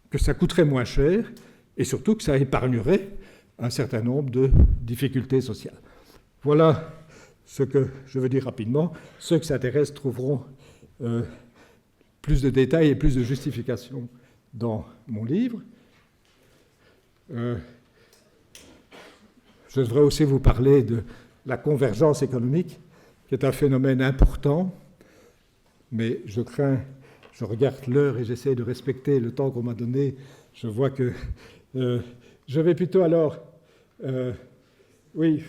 Speaker 2: que ça coûterait moins cher, et surtout que ça épargnerait un certain nombre de difficultés sociales. Voilà ce que je veux dire rapidement. Ceux qui s'intéressent trouveront plus de détails et plus de justifications dans mon livre. Je devrais aussi vous parler de la convergence économique, qui est un phénomène important, mais je crains, je regarde l'heure et j'essaie de respecter le temps qu'on m'a donné. Je vois que je vais plutôt alors... oui,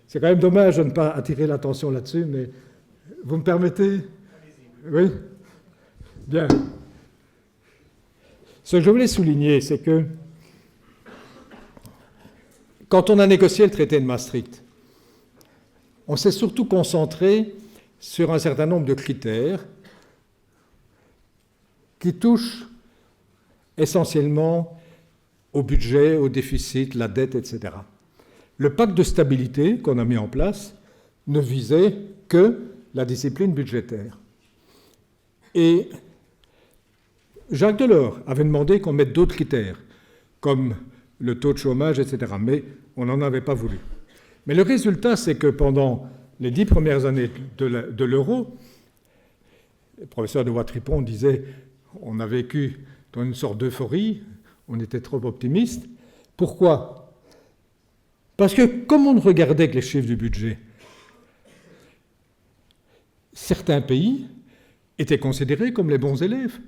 Speaker 2: c'est quand même dommage de ne pas attirer l'attention là-dessus, mais vous me permettez? Oui? Bien. Ce que je voulais souligner, c'est que quand on a négocié le traité de Maastricht, on s'est surtout concentré sur un certain nombre de critères qui touchent essentiellement au budget, au déficit, la dette, etc. Le pacte de stabilité qu'on a mis en place ne visait que la discipline budgétaire. Et Jacques Delors avait demandé qu'on mette d'autres critères, comme le taux de chômage, etc. Mais on n'en avait pas voulu. Mais le résultat, c'est que pendant les 10 premières années de l'euro, le professeur de Watripon disait on a vécu dans une sorte d'euphorie, on était trop optimiste. Pourquoi ? Parce que comme on ne regardait que les chiffres du budget, certains pays étaient considérés comme les bons élèves.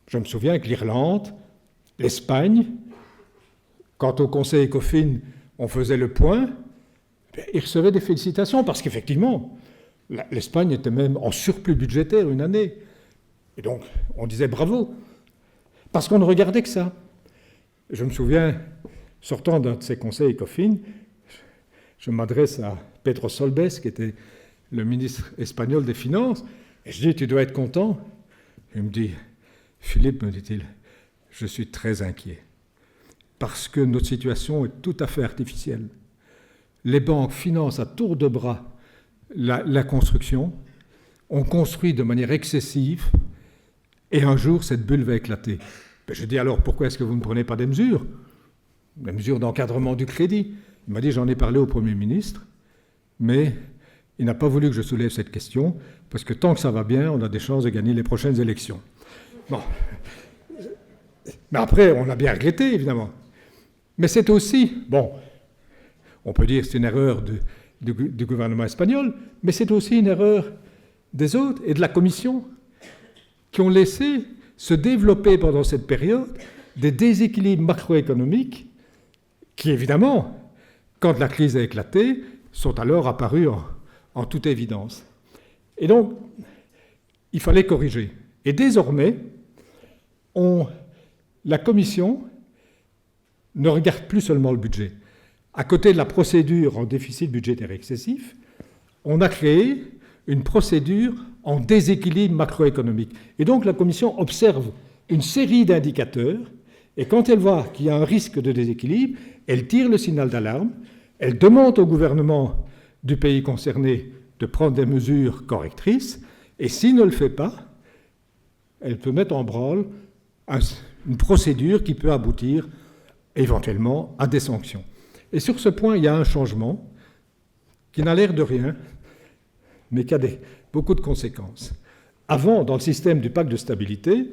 Speaker 2: Je me souviens que l'Irlande, l'Espagne, quand au Conseil ECOFIN, on faisait le point, ils recevaient des félicitations parce qu'effectivement, l'Espagne était même en surplus budgétaire une année. Et donc, on disait bravo, parce qu'on ne regardait que ça. Je me souviens, sortant d'un de ces conseils ECOFIN, je m'adresse à Pedro Solbes, qui était le ministre espagnol des Finances, et je dis, tu dois être content. Il me dit, Philippe, me dit-il, je suis très inquiet, parce que notre situation est tout à fait artificielle. Les banques financent à tour de bras la construction, on construit de manière excessive, et un jour, cette bulle va éclater. Ben, je dis alors, pourquoi est-ce que vous ne prenez pas des mesures d'encadrement du crédit? Il m'a dit, j'en ai parlé au Premier ministre, mais il n'a pas voulu que je soulève cette question, parce que tant que ça va bien, on a des chances de gagner les prochaines élections. Bon. Mais après, on l'a bien regretté, évidemment. Mais c'est aussi, bon, on peut dire que c'est une erreur du gouvernement espagnol, mais c'est aussi une erreur des autres et de la Commission, qui ont laissé se développer pendant cette période des déséquilibres macroéconomiques qui, évidemment, quand la crise a éclaté, sont alors apparus en toute évidence. Et donc, il fallait corriger. Et désormais, la Commission ne regarde plus seulement le budget. À côté de la procédure en déficit budgétaire excessif, on a créé une procédure en déséquilibre macroéconomique. Et donc la Commission observe une série d'indicateurs, et quand elle voit qu'il y a un risque de déséquilibre, elle tire le signal d'alarme, elle demande au gouvernement du pays concerné de prendre des mesures correctrices, et s'il ne le fait pas, elle peut mettre en branle une procédure qui peut aboutir éventuellement à des sanctions. Et sur ce point, il y a un changement qui n'a l'air de rien, mais qui a beaucoup de conséquences. Avant, dans le système du pacte de stabilité,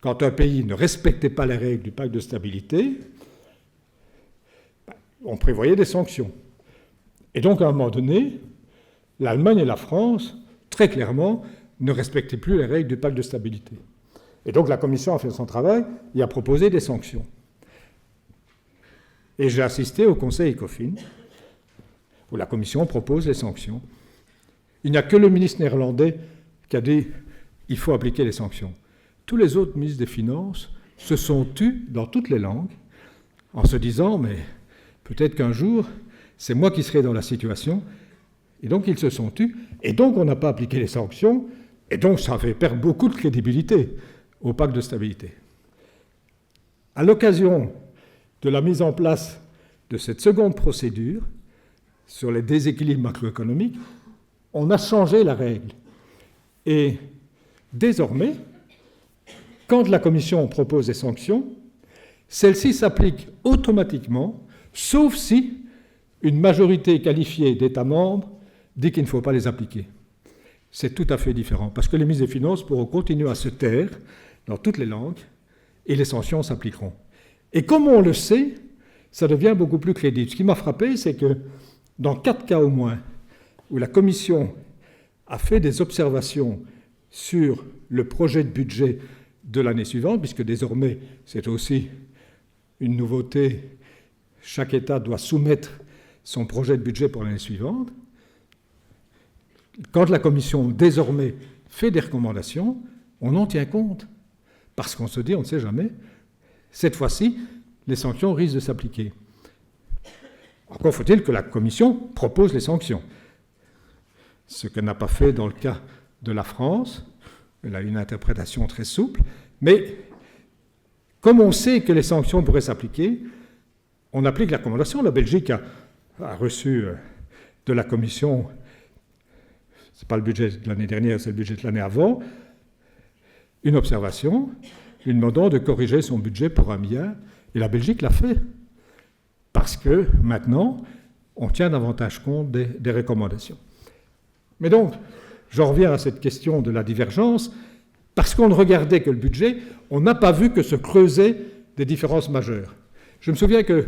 Speaker 2: quand un pays ne respectait pas les règles du pacte de stabilité, on prévoyait des sanctions. Et donc, à un moment donné, l'Allemagne et la France, très clairement, ne respectaient plus les règles du pacte de stabilité. Et donc, la Commission a fait son travail et a proposé des sanctions. Et j'ai assisté au Conseil ECOFIN, où la Commission propose les sanctions. Il n'y a que le ministre néerlandais qui a dit il faut appliquer les sanctions. Tous les autres ministres des Finances se sont tus dans toutes les langues en se disant mais peut-être qu'un jour, c'est moi qui serai dans la situation. Et donc, ils se sont tus. Et donc, on n'a pas appliqué les sanctions. Et donc, ça fait perdre beaucoup de crédibilité au pacte de stabilité. À l'occasion de la mise en place de cette seconde procédure sur les déséquilibres macroéconomiques, on a changé la règle. Et désormais, quand la Commission propose des sanctions, celles-ci s'appliquent automatiquement, sauf si une majorité qualifiée d'États membres dit qu'il ne faut pas les appliquer. C'est tout à fait différent, parce que les ministres des Finances pourront continuer à se taire dans toutes les langues, et les sanctions s'appliqueront. Et comme on le sait, ça devient beaucoup plus crédible. Ce qui m'a frappé, c'est que dans 4 cas au moins, où la Commission a fait des observations sur le projet de budget de l'année suivante, puisque désormais, c'est aussi une nouveauté, chaque État doit soumettre son projet de budget pour l'année suivante. Quand la Commission, désormais, fait des recommandations, on en tient compte. parce qu'on se dit, on ne sait jamais, cette fois-ci, les sanctions risquent de s'appliquer. Encore faut-il que la Commission propose les sanctions. Ce qu'elle n'a pas fait dans le cas de la France. Elle a une interprétation très souple. Mais comme on sait que les sanctions pourraient s'appliquer, on applique la recommandation. La Belgique a reçu de la Commission, ce n'est pas le budget de l'année dernière, c'est le budget de l'année avant, une observation lui demandant de corriger son budget pour 1 milliard. Et la Belgique l'a fait. Parce que maintenant, on tient davantage compte des recommandations. Mais donc, j'en reviens à cette question de la divergence. Parce qu'on ne regardait que le budget, on n'a pas vu que se creusaient des différences majeures. Je me souviens que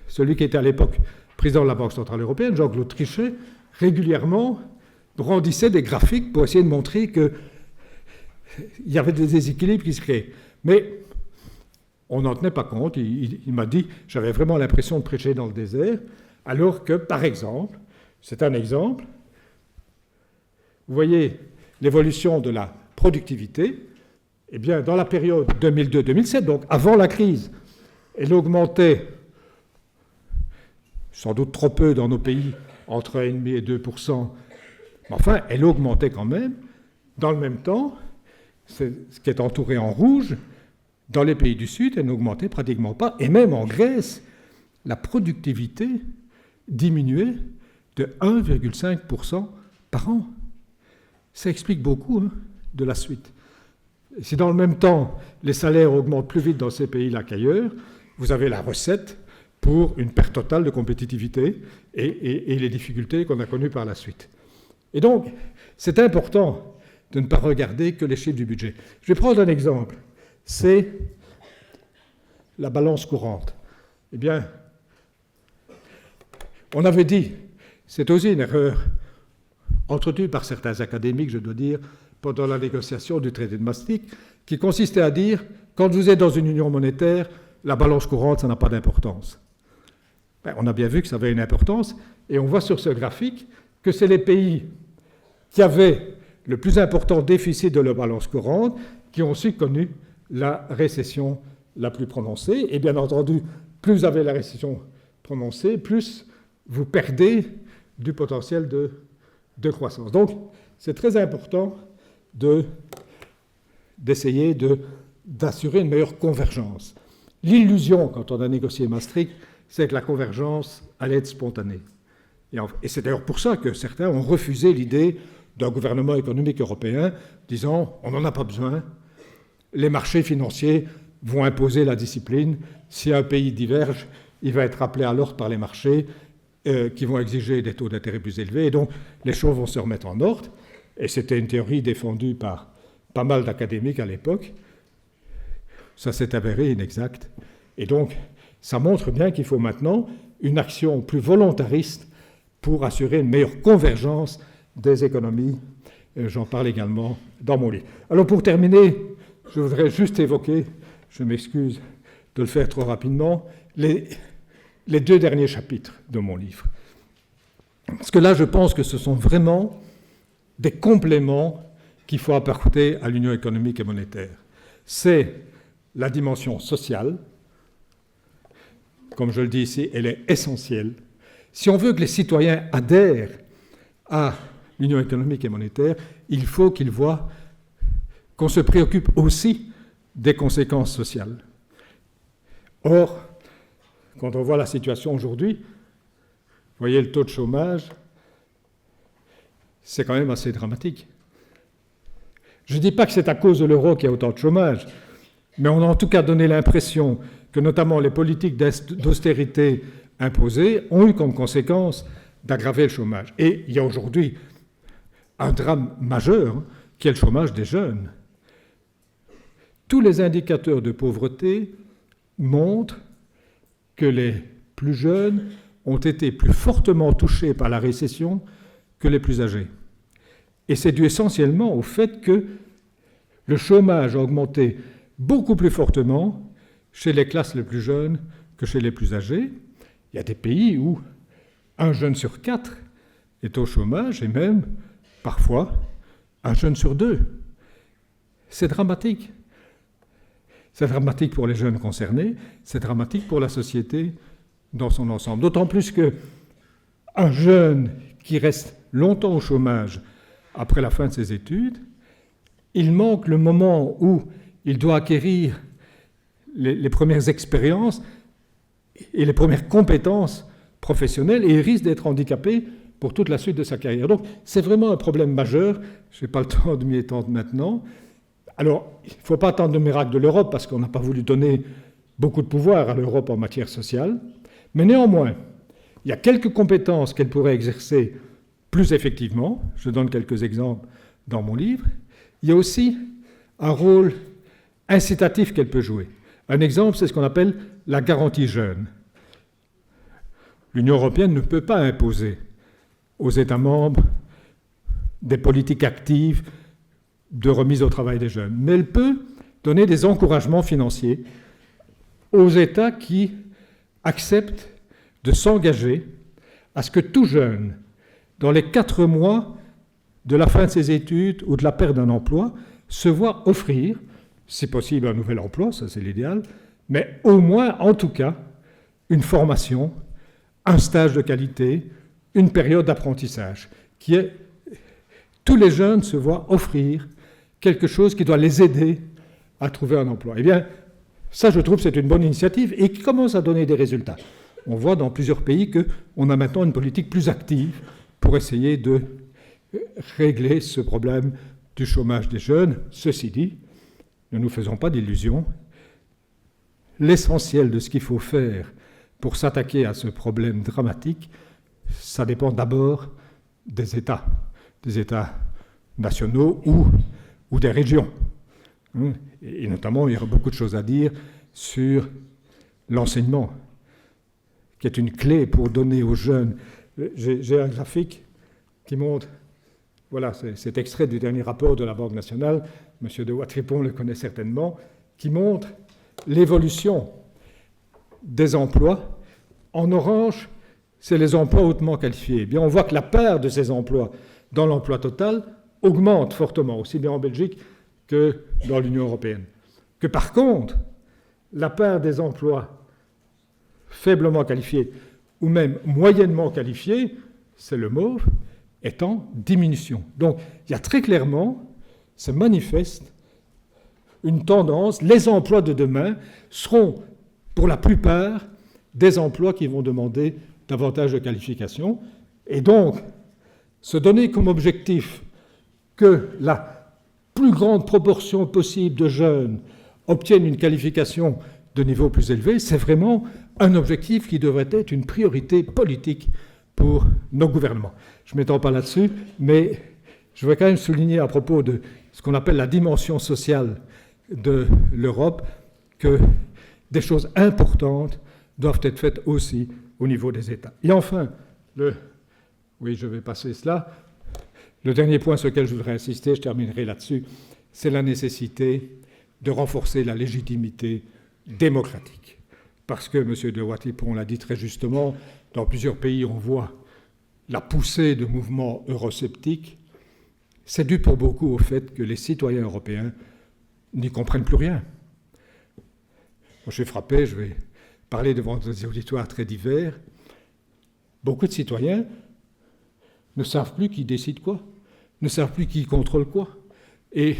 Speaker 2: celui qui était à l'époque président de la Banque centrale européenne, Jean-Claude Trichet, régulièrement brandissait des graphiques pour essayer de montrer qu'il y avait des déséquilibres qui se créaient. Mais on n'en tenait pas compte. Il m'a dit, j'avais vraiment l'impression de prêcher dans le désert, alors que, par exemple, c'est un exemple, vous voyez l'évolution de la productivité, eh bien, dans la période 2002-2007, donc avant la crise, elle augmentait sans doute trop peu dans nos pays, entre 1,5 et 2%, mais enfin, elle augmentait quand même. Dans le même temps, ce qui est entouré en rouge, dans les pays du Sud, elle n'augmentait pratiquement pas. Et même en Grèce, la productivité diminuait de 1,5% par an. Ça explique beaucoup de la suite. Si dans le même temps, les salaires augmentent plus vite dans ces pays-là qu'ailleurs, vous avez la recette pour une perte totale de compétitivité et les difficultés qu'on a connues par la suite. Et donc, c'est important de ne pas regarder que les chiffres du budget. Je vais prendre un exemple. C'est la balance courante. Eh bien, on avait dit, c'est aussi une erreur entretenue par certains académiques, je dois dire, pendant la négociation du traité de Maastricht, qui consistait à dire, quand vous êtes dans une union monétaire, la balance courante, ça n'a pas d'importance. Ben, on a bien vu que ça avait une importance, et on voit sur ce graphique que c'est les pays qui avaient le plus important déficit de la balance courante qui ont aussi connu la récession la plus prononcée. Et bien entendu, plus vous avez la récession prononcée, plus vous perdez du potentiel de croissance. Donc, c'est très important d'essayer d'assurer une meilleure convergence. L'illusion, quand on a négocié Maastricht, c'est que la convergence allait être spontanée. Et c'est d'ailleurs pour ça que certains ont refusé l'idée d'un gouvernement économique européen, disant on n'en a pas besoin, les marchés financiers vont imposer la discipline, si un pays diverge, il va être appelé à l'ordre par les marchés qui vont exiger des taux d'intérêt plus élevés, et donc les choses vont se remettre en ordre. Et c'était une théorie défendue par pas mal d'académiques à l'époque. Ça s'est avéré inexact. Et donc, ça montre bien qu'il faut maintenant une action plus volontariste pour assurer une meilleure convergence des économies. J'en parle également dans mon livre. Alors, pour terminer, je voudrais juste évoquer, je m'excuse de le faire trop rapidement, les 2 derniers chapitres de mon livre. Parce que là, je pense que ce sont vraiment des compléments qu'il faut apporter à l'union économique et monétaire. C'est la dimension sociale. Comme je le dis ici, elle est essentielle. Si on veut que les citoyens adhèrent à l'union économique et monétaire, il faut qu'ils voient qu'on se préoccupe aussi des conséquences sociales. Or, quand on voit la situation aujourd'hui, vous voyez le taux de chômage, c'est quand même assez dramatique. Je ne dis pas que c'est à cause de l'euro qu'il y a autant de chômage, mais on a en tout cas donné l'impression que notamment les politiques d'austérité imposées ont eu comme conséquence d'aggraver le chômage. Et il y a aujourd'hui un drame majeur qui est le chômage des jeunes. Tous les indicateurs de pauvreté montrent que les plus jeunes ont été plus fortement touchés par la récession que les plus âgés. Et c'est dû essentiellement au fait que le chômage a augmenté beaucoup plus fortement chez les classes les plus jeunes que chez les plus âgés. Il y a des pays où 1 jeune sur 4 est au chômage et même, parfois, 1 jeune sur 2. C'est dramatique. C'est dramatique pour les jeunes concernés, c'est dramatique pour la société dans son ensemble. D'autant plus qu'un jeune qui reste longtemps au chômage après la fin de ses études, il manque le moment où il doit acquérir les premières expériences et les premières compétences professionnelles, et il risque d'être handicapé pour toute la suite de sa carrière. Donc c'est vraiment un problème majeur, je n'ai pas le temps de m'y étendre maintenant. Alors, il ne faut pas attendre le miracle de l'Europe, parce qu'on n'a pas voulu donner beaucoup de pouvoir à l'Europe en matière sociale, mais néanmoins, il y a quelques compétences qu'elle pourrait exercer plus effectivement, je donne quelques exemples dans mon livre. Il y a aussi un rôle incitatif qu'elle peut jouer. Un exemple, c'est ce qu'on appelle la garantie jeune. L'Union européenne ne peut pas imposer aux États membres des politiques actives de remise au travail des jeunes, mais elle peut donner des encouragements financiers aux États qui acceptent de s'engager à ce que tout jeune, dans les 4 mois de la fin de ses études ou de la perte d'un emploi, se voit offrir, si possible un nouvel emploi, ça c'est l'idéal, mais au moins, en tout cas, une formation, un stage de qualité, une période d'apprentissage, qui est... Tous les jeunes se voient offrir quelque chose qui doit les aider à trouver un emploi. Eh bien, ça, je trouve, c'est une bonne initiative et qui commence à donner des résultats. On voit dans plusieurs pays qu'on a maintenant une politique plus active pour essayer de régler ce problème du chômage des jeunes. Ceci dit, ne nous faisons pas d'illusions. L'essentiel de ce qu'il faut faire pour s'attaquer à ce problème dramatique, ça dépend d'abord des États nationaux ou des régions. Et notamment, il y aura beaucoup de choses à dire sur l'enseignement, qui est une clé pour donner aux jeunes. J'ai un graphique qui montre, voilà, cet extrait du dernier rapport de la Banque nationale, M. de Watripon le connaît certainement, qui montre l'évolution des emplois. En orange, c'est les emplois hautement qualifiés. Eh bien, on voit que la part de ces emplois dans l'emploi total augmente fortement, aussi bien en Belgique que dans l'Union européenne. Que par contre, la part des emplois faiblement qualifiés ou même moyennement qualifiés, c'est le mauve, est en diminution. Donc, il y a très clairement, se manifeste une tendance. Les emplois de demain seront, pour la plupart, des emplois qui vont demander davantage de qualifications. Et donc, se donner comme objectif que la plus grande proportion possible de jeunes obtiennent une qualification de niveau plus élevé, c'est vraiment un objectif qui devrait être une priorité politique pour nos gouvernements. Je ne m'étends pas là-dessus, mais je voudrais quand même souligner à propos de ce qu'on appelle la dimension sociale de l'Europe que des choses importantes doivent être faites aussi au niveau des États. Et enfin, oui, je vais passer cela. Le dernier point sur lequel je voudrais insister, je terminerai là-dessus, c'est la nécessité de renforcer la légitimité démocratique. Parce que, M. de Watripon l'a dit très justement, dans plusieurs pays, on voit la poussée de mouvements eurosceptiques. C'est dû pour beaucoup au fait que les citoyens européens n'y comprennent plus rien. Moi, je suis frappé, je vais parler devant des auditoires très divers. Beaucoup de citoyens ne savent plus qui décide quoi, ne savent plus qui contrôle quoi. Et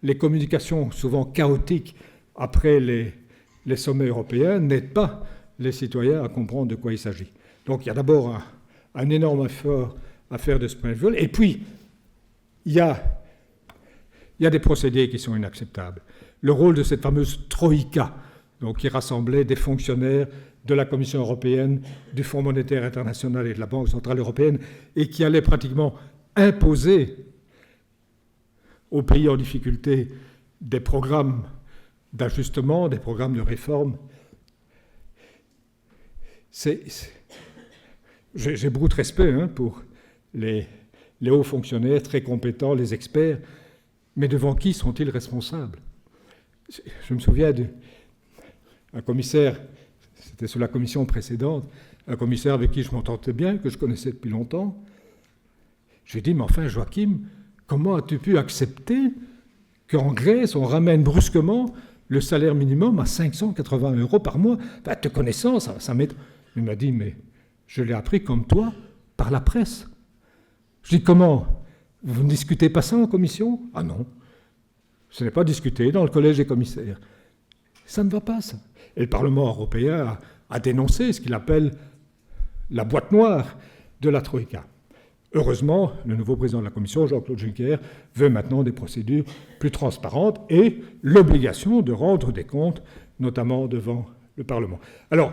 Speaker 2: les communications souvent chaotiques après les sommets européens n'aident pas les citoyens à comprendre de quoi il s'agit. Donc il y a d'abord un énorme effort à faire de ce point de vue. Et puis, il y a des procédés qui sont inacceptables. Le rôle de cette fameuse troïka, donc qui rassemblait des fonctionnaires de la Commission européenne, du Fonds monétaire international et de la Banque centrale européenne, et qui allait pratiquement imposer aux pays en difficulté des programmes d'ajustement, des programmes de réforme. J'ai beaucoup de respect pour les hauts fonctionnaires très compétents, les experts, mais devant qui sont-ils responsables? Je me souviens d'un commissaire, c'était sous la commission précédente, un commissaire avec qui je m'entendais bien, que je connaissais depuis longtemps. J'ai dit, mais enfin, Joachim, comment as-tu pu accepter qu'en Grèce, on ramène brusquement le salaire minimum à 580 € par mois. Ben, te connaissant, ça m'aide. Il m'a dit, mais je l'ai appris comme toi, par la presse. Je dis, comment? Vous ne discutez pas ça en commission? Ah non, ce n'est pas discuté dans le collège des commissaires. Ça ne va pas, ça. Et le Parlement européen a dénoncé ce qu'il appelle la boîte noire de la Troïka. Heureusement, le nouveau président de la Commission, Jean-Claude Juncker, veut maintenant des procédures plus transparentes et l'obligation de rendre des comptes, notamment devant le Parlement. Alors,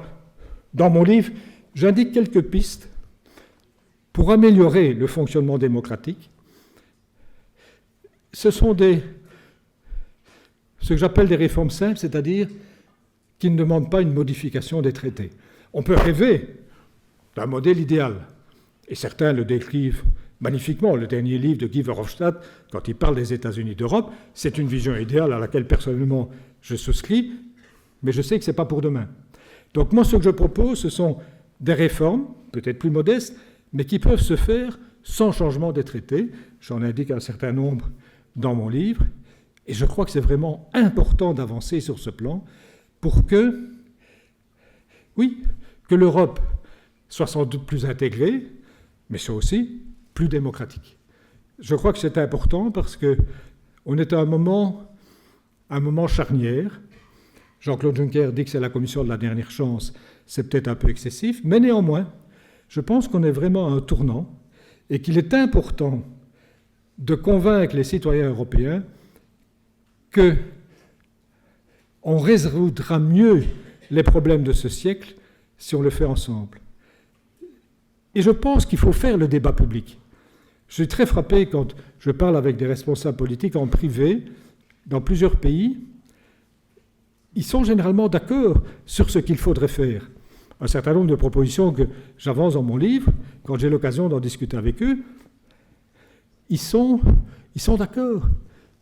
Speaker 2: dans mon livre, j'indique quelques pistes pour améliorer le fonctionnement démocratique. Ce sont ce que j'appelle des réformes simples, c'est-à-dire qui ne demandent pas une modification des traités. On peut rêver d'un modèle idéal. Et certains le décrivent magnifiquement. Le dernier livre de Guy Verhofstadt, quand il parle des États-Unis d'Europe, c'est une vision idéale à laquelle personnellement je souscris, mais je sais que ce n'est pas pour demain. Donc moi, ce que je propose, ce sont des réformes, peut-être plus modestes, mais qui peuvent se faire sans changement des traités. J'en indique un certain nombre dans mon livre. Et je crois que c'est vraiment important d'avancer sur ce plan pour que, oui, que l'Europe soit sans doute plus intégrée, mais c'est aussi plus démocratique. Je crois que c'est important parce qu'on est à un moment charnière. Jean-Claude Juncker dit que c'est la commission de la dernière chance, c'est peut-être un peu excessif, mais néanmoins, je pense qu'on est vraiment à un tournant et qu'il est important de convaincre les citoyens européens qu'on résoudra mieux les problèmes de ce siècle si on le fait ensemble. Et je pense qu'il faut faire le débat public. Je suis très frappé quand je parle avec des responsables politiques en privé, dans plusieurs pays. Ils sont généralement d'accord sur ce qu'il faudrait faire. Un certain nombre de propositions que j'avance dans mon livre, quand j'ai l'occasion d'en discuter avec eux, ils sont d'accord.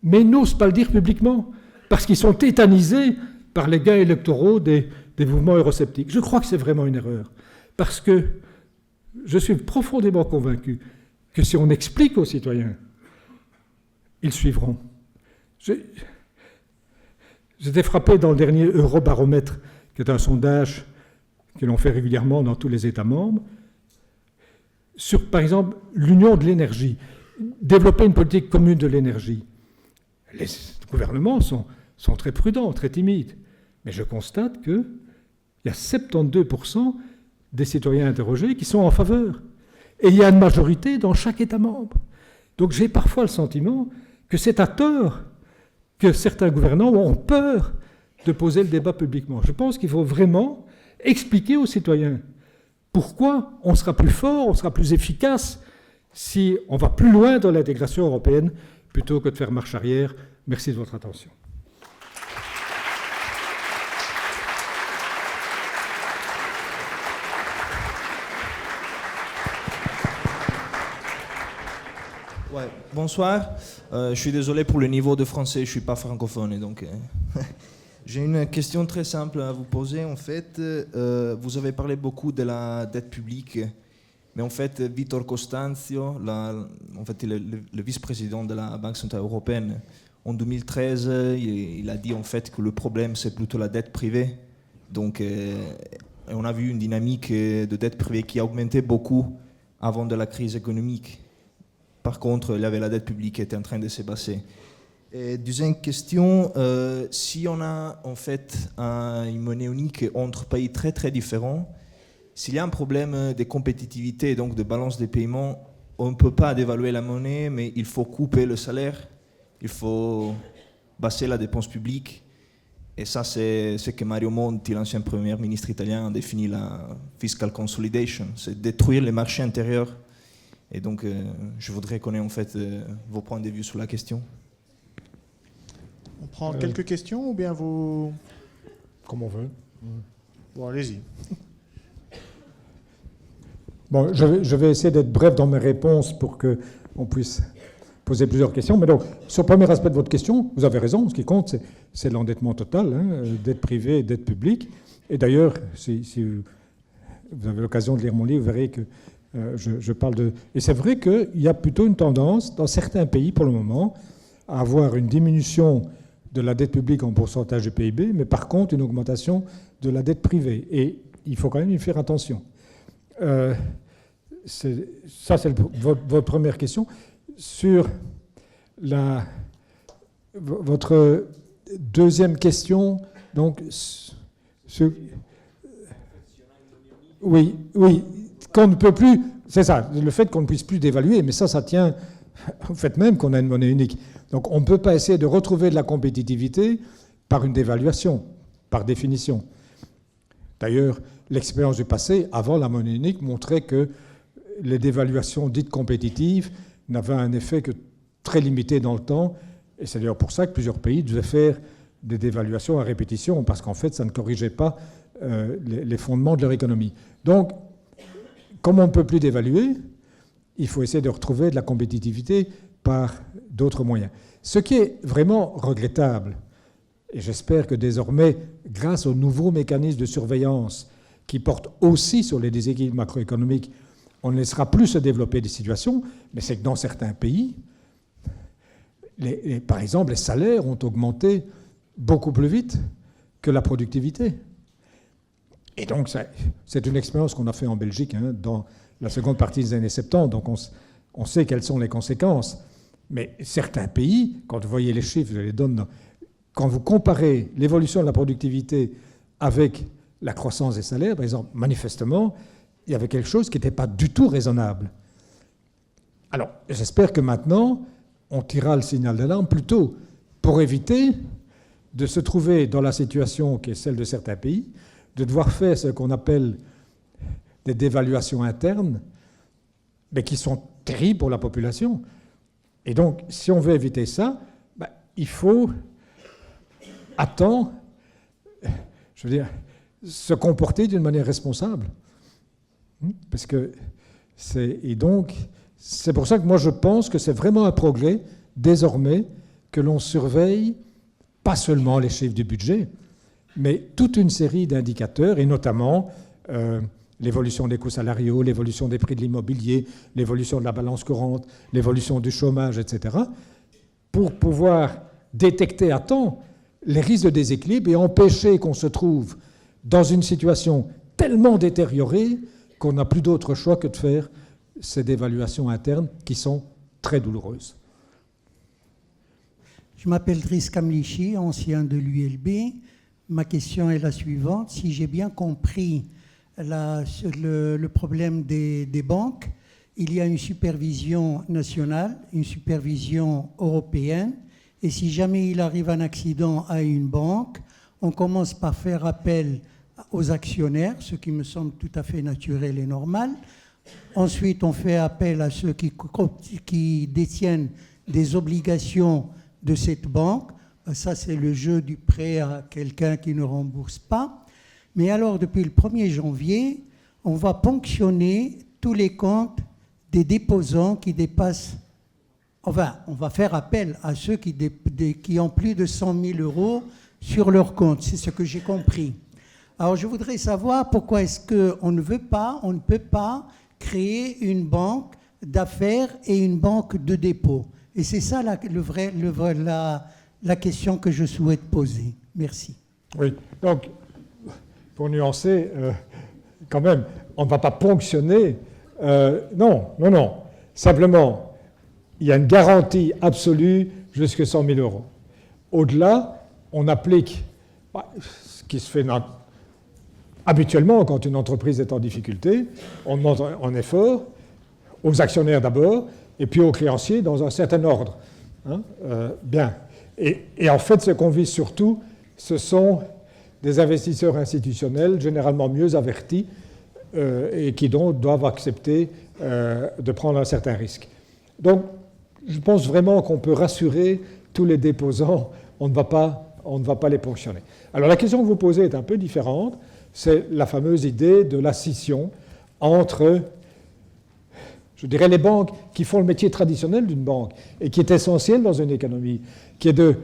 Speaker 2: Mais ils n'osent pas le dire publiquement, parce qu'ils sont tétanisés par les gains électoraux des mouvements eurosceptiques. Je crois que c'est vraiment une erreur, parce que je suis profondément convaincu que si on explique aux citoyens, ils suivront. J'étais frappé dans le dernier Eurobaromètre, qui est un sondage que l'on fait régulièrement dans tous les États membres, sur, par exemple, l'union de l'énergie, développer une politique commune de l'énergie. Les gouvernements sont très prudents, très timides, mais je constate qu'il y a 72% des citoyens interrogés qui sont en faveur. Et il y a une majorité dans chaque État membre. Donc j'ai parfois le sentiment que c'est à tort que certains gouvernants ont peur de poser le débat publiquement. Je pense qu'il faut vraiment expliquer aux citoyens pourquoi on sera plus fort, on sera plus efficace si on va plus loin dans l'intégration européenne plutôt que de faire marche arrière. Merci de votre attention.
Speaker 3: Ouais, bonsoir. Je suis désolé pour le niveau de français, je ne suis pas francophone. Et donc, j'ai une question très simple à vous poser. En fait, vous avez parlé beaucoup de la dette publique, mais en fait, Vittor Costanzo, le vice-président de la Banque centrale européenne, en 2013, il a dit en fait que le problème, c'est plutôt la dette privée. Donc, on a vu une dynamique de dette privée qui a augmenté beaucoup avant de la crise économique. Par contre, il y avait la dette publique qui était en train de se passer. Et deuxième question, si on a en fait une monnaie unique entre pays très très différents, s'il y a un problème de compétitivité, donc de balance des paiements, on ne peut pas dévaluer la monnaie, mais il faut couper le salaire, il faut baisser la dépense publique. Et ça, c'est ce que Mario Monti, l'ancien Premier ministre italien, a défini la fiscal consolidation, c'est détruire les marchés intérieurs. Et donc, je voudrais connaître en fait vos points de vue sur la question.
Speaker 5: On prend quelques questions ou bien vous...
Speaker 2: Comme on veut.
Speaker 5: Bon, allez-y.
Speaker 2: Bon, je vais essayer d'être bref dans mes réponses pour qu'on puisse poser plusieurs questions. Mais donc, sur le premier aspect de votre question, vous avez raison. Ce qui compte, c'est l'endettement total, dette privée et dette publique. Et d'ailleurs, si vous avez l'occasion de lire mon livre, vous verrez que je parle de... Et c'est vrai qu'il y a plutôt une tendance, dans certains pays pour le moment, à avoir une diminution de la dette publique en pourcentage du PIB, mais par contre une augmentation de la dette privée. Et il faut quand même y faire attention. Ça, c'est votre première question. Sur votre deuxième question, donc, oui, qu'on ne peut plus, c'est ça, le fait qu'on ne puisse plus dévaluer, mais ça tient au fait même qu'on a une monnaie unique. Donc on ne peut pas essayer de retrouver de la compétitivité par une dévaluation, par définition. D'ailleurs, l'expérience du passé, avant la monnaie unique, montrait que les dévaluations dites compétitives n'avaient un effet que très limité dans le temps, et c'est d'ailleurs pour ça que plusieurs pays devaient faire des dévaluations à répétition, parce qu'en fait, ça ne corrigeait pas les fondements de leur économie. Donc, comme on ne peut plus dévaluer, il faut essayer de retrouver de la compétitivité par d'autres moyens. Ce qui est vraiment regrettable, et j'espère que désormais, grâce aux nouveaux mécanismes de surveillance qui portent aussi sur les déséquilibres macroéconomiques, on ne laissera plus se développer des situations, mais c'est que dans certains pays, par exemple, les salaires ont augmenté beaucoup plus vite que la productivité. Et donc, c'est une expérience qu'on a fait en Belgique dans la seconde partie des années 70, donc on sait quelles sont les conséquences. Mais certains pays, quand vous voyez les chiffres, je les donne, quand vous comparez l'évolution de la productivité avec la croissance des salaires, par exemple, manifestement, il y avait quelque chose qui n'était pas du tout raisonnable. Alors, j'espère que maintenant, on tirera le signal d'alarme plutôt pour éviter de se trouver dans la situation qui est celle de certains pays, de devoir faire ce qu'on appelle des dévaluations internes, mais qui sont terribles pour la population. Et donc, si on veut éviter ça, il faut attendre, je veux dire, se comporter d'une manière responsable. Parce que et donc, c'est pour ça que moi je pense que c'est vraiment un progrès, désormais, que l'on surveille pas seulement les chiffres du budget, mais toute une série d'indicateurs, et notamment l'évolution des coûts salariaux, l'évolution des prix de l'immobilier, l'évolution de la balance courante, l'évolution du chômage, etc., pour pouvoir détecter à temps les risques de déséquilibre et empêcher qu'on se trouve dans une situation tellement détériorée qu'on n'a plus d'autre choix que de faire ces dévaluations internes qui sont très douloureuses.
Speaker 6: Je m'appelle Driss Kamlichi, ancien de l'ULB. Ma question est la suivante. Si j'ai bien compris le problème des banques, il y a une supervision nationale, une supervision européenne, et si jamais il arrive un accident à une banque, on commence par faire appel aux actionnaires, ce qui me semble tout à fait naturel et normal. Ensuite, on fait appel à ceux qui détiennent des obligations de cette banque. Ça, c'est le jeu du prêt à quelqu'un qui ne rembourse pas. Mais alors, depuis le 1er janvier, on va ponctionner tous les comptes des déposants qui dépassent... Enfin, on va faire appel à ceux qui ont plus de 100 000 euros sur leur compte. C'est ce que j'ai compris. Alors, je voudrais savoir pourquoi est-ce qu'on ne peut pas créer une banque d'affaires et une banque de dépôt. Et c'est ça la question que je souhaite poser. Merci.
Speaker 2: Oui, donc, pour nuancer, quand même, on ne va pas ponctionner. Non. Simplement, il y a une garantie absolue jusqu'à 100 000 euros. Au-delà, on applique ce qui se fait habituellement quand une entreprise est en difficulté. On demande un effort aux actionnaires d'abord et puis aux créanciers dans un certain ordre. Bien. Et en fait, ce qu'on vise surtout, ce sont des investisseurs institutionnels, généralement mieux avertis, et qui donc doivent accepter de prendre un certain risque. Donc, je pense vraiment qu'on peut rassurer tous les déposants, on ne va pas les ponctionner. Alors, la question que vous posez est un peu différente, c'est la fameuse idée de la scission entre, je dirais, les banques qui font le métier traditionnel d'une banque et qui est essentiel dans une économie, qui est de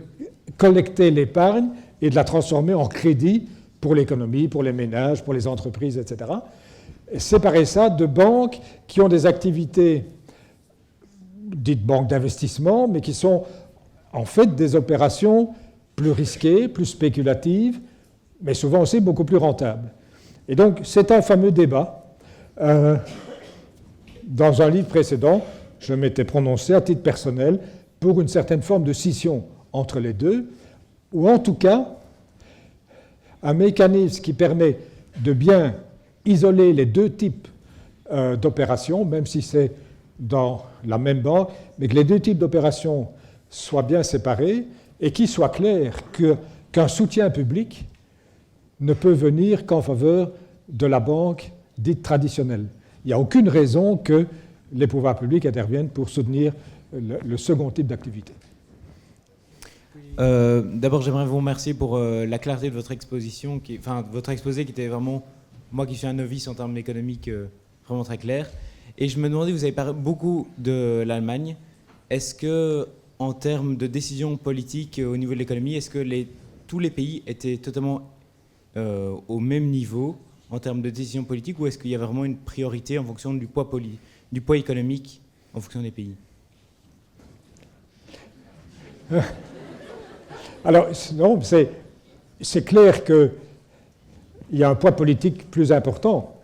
Speaker 2: collecter l'épargne et de la transformer en crédit pour l'économie, pour les ménages, pour les entreprises, etc. Et séparer ça de banques qui ont des activités dites banques d'investissement, mais qui sont en fait des opérations plus risquée, plus spéculative, mais souvent aussi beaucoup plus rentable. Et donc, c'est un fameux débat. Dans un livre précédent, je m'étais prononcé à titre personnel pour une certaine forme de scission entre les deux, ou en tout cas, un mécanisme qui permet de bien isoler les deux types d'opérations, même si c'est dans la même banque, mais que les deux types d'opérations soient bien séparés et qu'il soit clair qu'un soutien public ne peut venir qu'en faveur de la banque dite traditionnelle. Il n'y a aucune raison que les pouvoirs publics interviennent pour soutenir le second type d'activité.
Speaker 7: D'abord, j'aimerais vous remercier pour la clarté de votre exposition, votre exposé qui était vraiment, moi qui suis un novice en termes économiques, vraiment très clair. Et je me demandais, vous avez parlé beaucoup de l'Allemagne. Est-ce que, en termes de décision politique au niveau de l'économie, est-ce que tous les pays étaient totalement au même niveau en termes de décision politique, ou est-ce qu'il y a vraiment une priorité en fonction du poids économique en fonction des pays?
Speaker 2: Alors, non, c'est clair qu'il y a un poids politique plus important.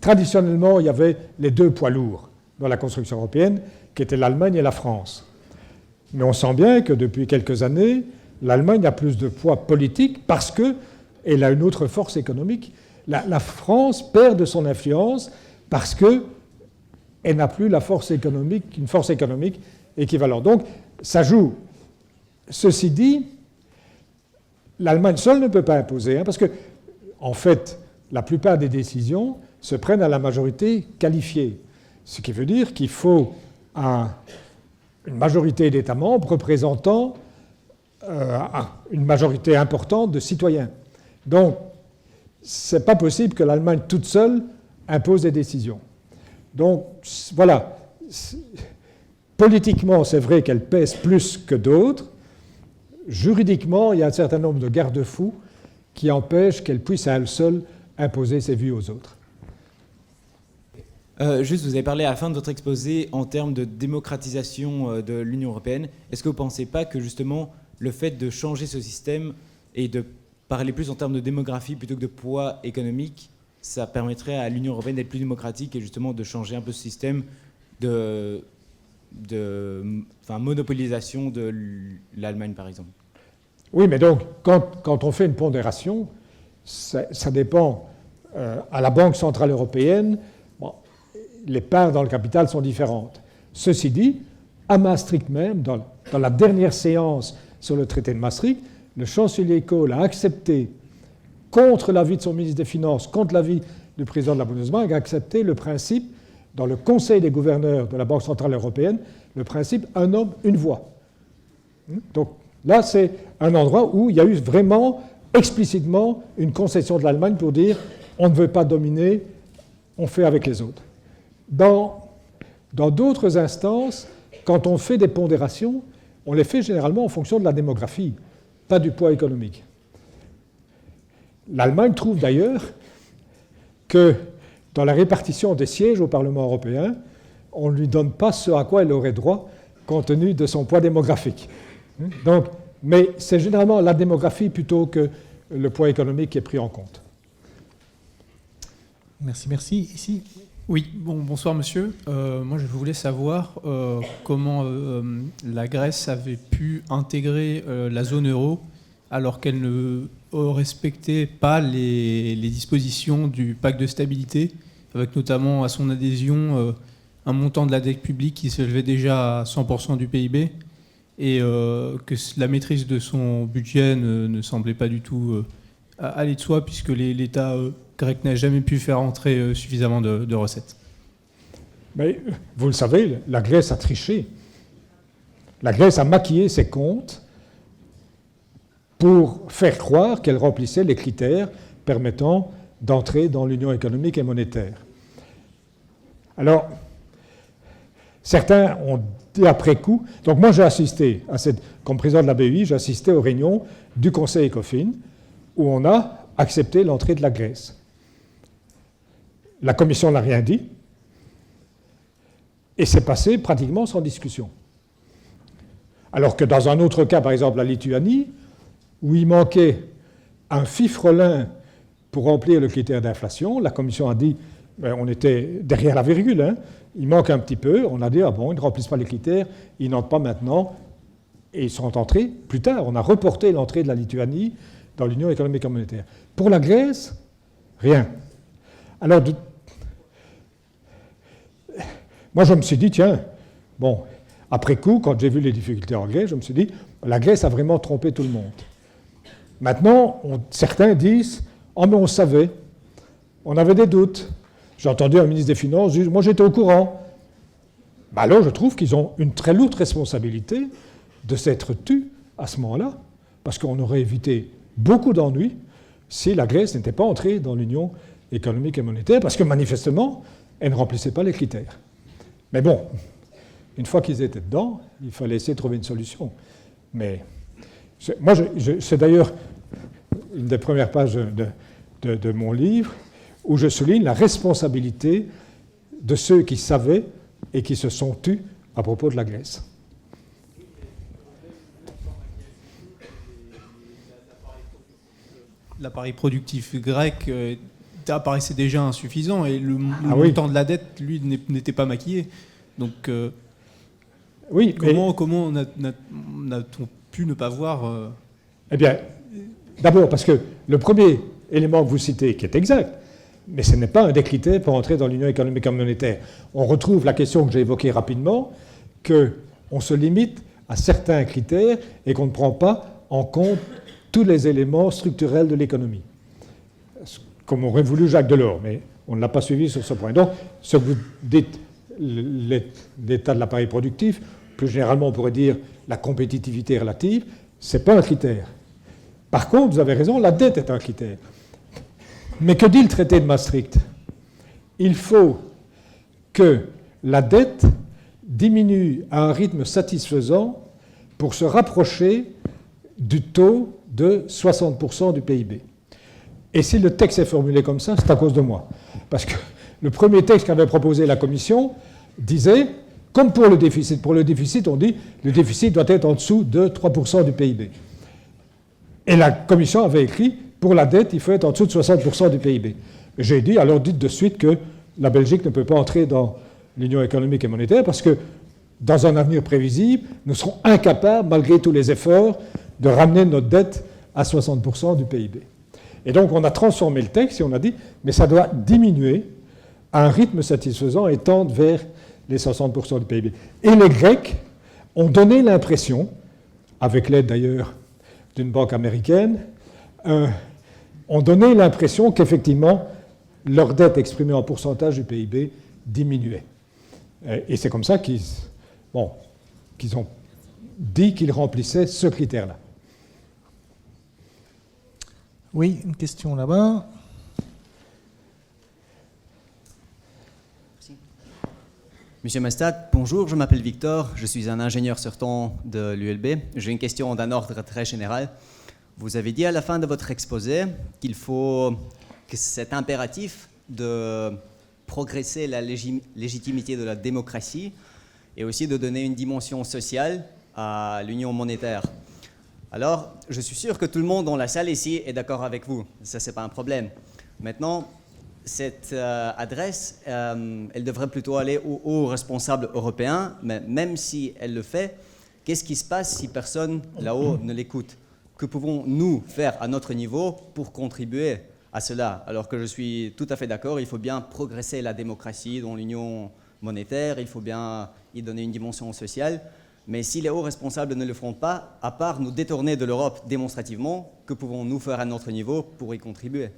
Speaker 2: Traditionnellement, il y avait les deux poids lourds dans la construction européenne, qui étaient l'Allemagne et la France. Mais on sent bien que depuis quelques années, l'Allemagne a plus de poids politique parce qu'elle a une autre force économique. La France perd de son influence parce qu'elle n'a plus une force économique équivalente. Donc, ça joue. Ceci dit, l'Allemagne seule ne peut pas imposer, parce que, en fait, la plupart des décisions se prennent à la majorité qualifiée. Ce qui veut dire qu'il faut une majorité d'États membres représentant une majorité importante de citoyens. Donc, ce n'est pas possible que l'Allemagne toute seule impose des décisions. Donc, voilà. Politiquement, c'est vrai qu'elle pèse plus que d'autres. Juridiquement, il y a un certain nombre de garde-fous qui empêchent qu'elle puisse à elle seule imposer ses vues aux autres.
Speaker 7: Juste, vous avez parlé à la fin de votre exposé en termes de démocratisation de l'Union européenne. Est-ce que vous ne pensez pas que justement le fait de changer ce système et de parler plus en termes de démographie plutôt que de poids économique, ça permettrait à l'Union européenne d'être plus démocratique et justement de changer un peu ce système de monopolisation de l'Allemagne, par exemple?
Speaker 2: Oui, mais donc, quand on fait une pondération, ça dépend. À la Banque centrale européenne, les parts dans le capital sont différentes. Ceci dit, à Maastricht même, dans la dernière séance sur le traité de Maastricht, le chancelier Kohl a accepté, contre l'avis de son ministre des Finances, contre l'avis du président de la Bundesbank, a accepté le principe, dans le Conseil des gouverneurs de la Banque centrale européenne, le principe « un homme, une voix ». Donc là, c'est un endroit où il y a eu vraiment explicitement une concession de l'Allemagne pour dire « on ne veut pas dominer, on fait avec les autres ». Dans d'autres instances, quand on fait des pondérations, on les fait généralement en fonction de la démographie, pas du poids économique. L'Allemagne trouve d'ailleurs que dans la répartition des sièges au Parlement européen, on ne lui donne pas ce à quoi elle aurait droit compte tenu de son poids démographique. Donc, mais c'est généralement la démographie plutôt que le poids économique qui est pris en compte.
Speaker 5: Merci. Ici.
Speaker 8: Oui, bonsoir monsieur. Moi je voulais savoir comment la Grèce avait pu intégrer la zone euro alors qu'elle ne respectait pas les dispositions du pacte de stabilité, avec notamment à son adhésion un montant de la dette publique qui s'élevait déjà à 100% du PIB, et que la maîtrise de son budget ne semblait pas du tout aller de soi, puisque l'État grec n'a jamais pu faire entrer suffisamment de recettes.
Speaker 2: Mais vous le savez, la Grèce a triché. La Grèce a maquillé ses comptes pour faire croire qu'elle remplissait les critères permettant d'entrer dans l'Union économique et monétaire. Alors, certains ont dit après coup, donc moi j'ai assisté, comme président de la BEI, j'ai assisté aux réunions du Conseil ECOFIN où on a accepté l'entrée de la Grèce. La Commission n'a rien dit et c'est passé pratiquement sans discussion. Alors que dans un autre cas, par exemple la Lituanie, où il manquait un fifrelin pour remplir le critère d'inflation. La Commission a dit, ben, on était derrière la virgule, hein, il manque un petit peu. On a dit, ah bon, ils ne remplissent pas les critères, ils n'entrent pas maintenant. Et ils sont entrés plus tard. On a reporté l'entrée de la Lituanie dans l'Union économique et monétaire. Pour la Grèce, rien. Alors, moi, je me suis dit, tiens, bon, après coup, quand j'ai vu les difficultés en Grèce, je me suis dit, la Grèce a vraiment trompé tout le monde. Maintenant, certains disent, oh, mais on savait, on avait des doutes. J'ai entendu un ministre des Finances dire, moi, j'étais au courant. Ben alors, je trouve qu'ils ont une très lourde responsabilité de s'être tus à ce moment-là, parce qu'on aurait évité beaucoup d'ennuis si la Grèce n'était pas entrée dans l'Union économique et monétaire, parce que manifestement, elle ne remplissait pas les critères. Mais bon, une fois qu'ils étaient dedans, il fallait essayer de trouver une solution. Mais moi, c'est d'ailleurs une des premières pages de mon livre où je souligne la responsabilité de ceux qui savaient et qui se sont tus à propos de la Grèce.
Speaker 8: L'appareil productif grec apparaissait déjà insuffisant et le montant de la dette, lui, n'était pas maquillé. Donc,
Speaker 2: oui,
Speaker 8: comment a-t-on pu ne pas voir
Speaker 2: Eh bien, d'abord, parce que le premier élément que vous citez, qui est exact, mais ce n'est pas un des critères pour entrer dans l'Union économique et monétaire. On retrouve la question que j'ai évoquée rapidement, qu'on se limite à certains critères et qu'on ne prend pas en compte tous les éléments structurels de l'économie, comme aurait voulu Jacques Delors, mais on ne l'a pas suivi sur ce point. Donc, ce que vous dites, l'état de l'appareil productif, plus généralement on pourrait dire la compétitivité relative, ce n'est pas un critère. Par contre, vous avez raison, la dette est un critère. Mais que dit le traité de Maastricht? Il faut que la dette diminue à un rythme satisfaisant pour se rapprocher du taux de 60% du PIB. Et si le texte est formulé comme ça, c'est à cause de moi. Parce que le premier texte qu'avait proposé la Commission disait, comme pour le déficit, on dit le déficit doit être en dessous de 3% du PIB. Et la Commission avait écrit, pour la dette, il faut être en dessous de 60% du PIB. J'ai dit, alors dites de suite que la Belgique ne peut pas entrer dans l'Union économique et monétaire parce que dans un avenir prévisible, nous serons incapables, malgré tous les efforts, de ramener notre dette à 60% du PIB. Et donc on a transformé le texte et on a dit, mais ça doit diminuer à un rythme satisfaisant et tendre vers les 60% du PIB. Et les Grecs ont donné l'impression, avec l'aide d'ailleurs d'une banque américaine, ont donné l'impression qu'effectivement leur dette exprimée en pourcentage du PIB diminuait. Et c'est comme ça qu'ils ont dit qu'ils remplissaient ce critère-là.
Speaker 5: Oui, une question là-bas.
Speaker 9: Monsieur Mestat, bonjour, je m'appelle Victor, je suis un ingénieur sortant de l'ULB. J'ai une question d'un ordre très général. Vous avez dit à la fin de votre exposé que c'est impératif de progresser la légitimité de la démocratie et aussi de donner une dimension sociale à l'union monétaire. Alors, je suis sûr que tout le monde dans la salle ici est d'accord avec vous. Ça, c'est pas un problème. Maintenant, cette adresse, elle devrait plutôt aller aux responsables européens, mais même si elle le fait, qu'est-ce qui se passe si personne là-haut ne l'écoute? Que pouvons-nous faire à notre niveau pour contribuer à cela? Alors que je suis tout à fait d'accord, il faut bien progresser la démocratie dans l'union monétaire, il faut bien y donner une dimension sociale. Mais si les hauts responsables ne le font pas, à part nous détourner de l'Europe démonstrativement, que pouvons-nous faire à notre niveau pour y contribuer?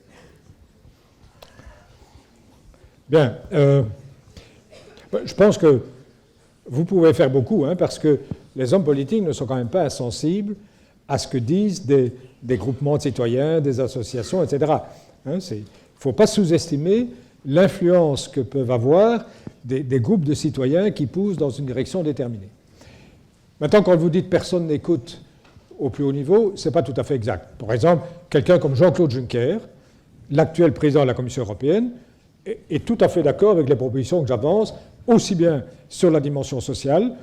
Speaker 2: Bien. Je pense que vous pouvez faire beaucoup, hein, parce que les hommes politiques ne sont quand même pas insensibles à ce que disent des groupements de citoyens, des associations, etc. Il ne faut pas sous-estimer l'influence que peuvent avoir des groupes de citoyens qui poussent dans une direction déterminée. Maintenant, quand vous dites personne n'écoute au plus haut niveau, ce n'est pas tout à fait exact. Par exemple, quelqu'un comme Jean-Claude Juncker, l'actuel président de la Commission européenne, est tout à fait d'accord avec les propositions que j'avance, aussi bien sur la dimension sociale,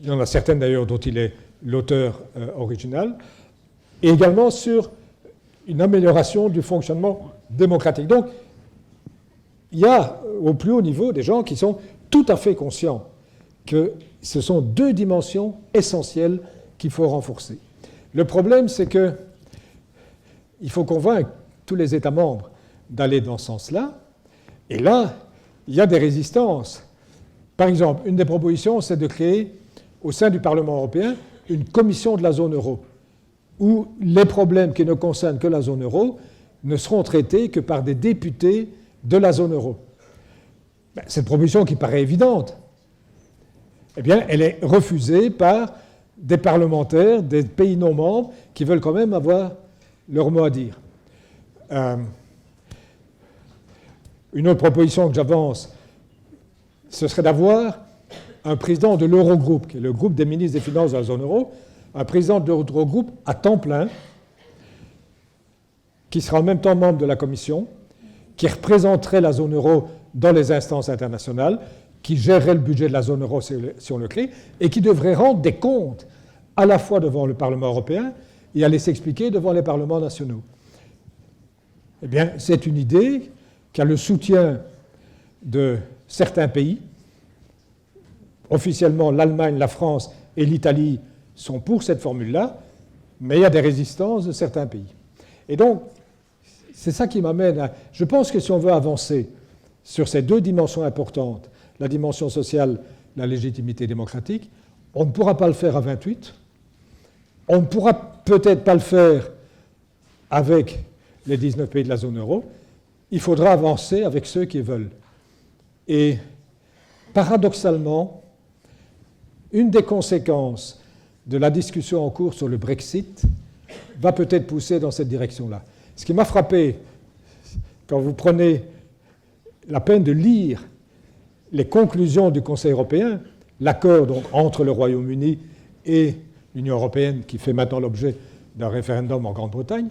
Speaker 2: il y en a certaines d'ailleurs dont il est l'auteur original, et également sur une amélioration du fonctionnement démocratique. Donc, il y a au plus haut niveau des gens qui sont tout à fait conscients que ce sont deux dimensions essentielles qu'il faut renforcer. Le problème, c'est qu'il faut convaincre tous les États membres d'aller dans ce sens-là, et là, il y a des résistances. Par exemple, une des propositions, c'est de créer au sein du Parlement européen une commission de la zone euro, où les problèmes qui ne concernent que la zone euro ne seront traités que par des députés de la zone euro. Cette proposition qui paraît évidente, eh bien, elle est refusée par des parlementaires des pays non membres qui veulent quand même avoir leur mot à dire. Une autre proposition que j'avance, ce serait d'avoir un président de l'Eurogroupe, qui est le groupe des ministres des Finances de la zone euro, un président de l'Eurogroupe à temps plein, qui sera en même temps membre de la Commission, qui représenterait la zone euro dans les instances internationales, qui gérerait le budget de la zone euro si on le crée, et qui devrait rendre des comptes à la fois devant le Parlement européen et aller s'expliquer devant les parlements nationaux. Eh bien, c'est une idée qui a le soutien de certains pays. Officiellement, l'Allemagne, la France et l'Italie sont pour cette formule-là, mais il y a des résistances de certains pays. Et donc, c'est ça qui m'amène à... Je pense que si on veut avancer sur ces deux dimensions importantes, la dimension sociale, la légitimité démocratique, on ne pourra pas le faire à 28. On ne pourra peut-être pas le faire avec les 19 pays de la zone euro. Il faudra avancer avec ceux qui veulent. Et paradoxalement, une des conséquences de la discussion en cours sur le Brexit va peut-être pousser dans cette direction-là. Ce qui m'a frappé, quand vous prenez la peine de lire les conclusions du Conseil européen, l'accord donc entre le Royaume-Uni et l'Union européenne qui fait maintenant l'objet d'un référendum en Grande-Bretagne,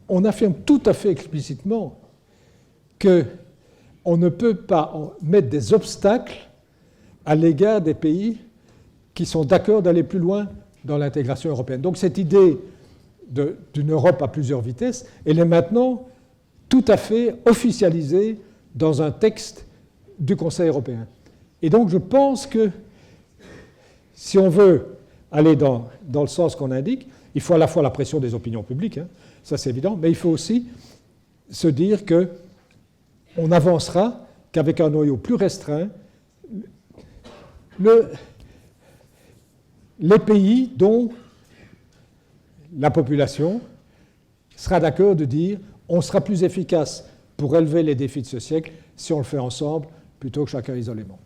Speaker 2: on affirme tout à fait explicitement qu'on ne peut pas mettre des obstacles à l'égard des pays qui sont d'accord d'aller plus loin dans l'intégration européenne. Donc cette idée d'une Europe à plusieurs vitesses, elle est maintenant tout à fait officialisée dans un texte du Conseil européen. Et donc je pense que si on veut aller dans le sens qu'on indique, il faut à la fois la pression des opinions publiques, hein, ça c'est évident, mais il faut aussi se dire qu'on n'avancera qu'avec un noyau plus restreint. Les pays dont la population sera d'accord de dire on sera plus efficace pour relever les défis de ce siècle si on le fait ensemble plutôt que chacun isolément.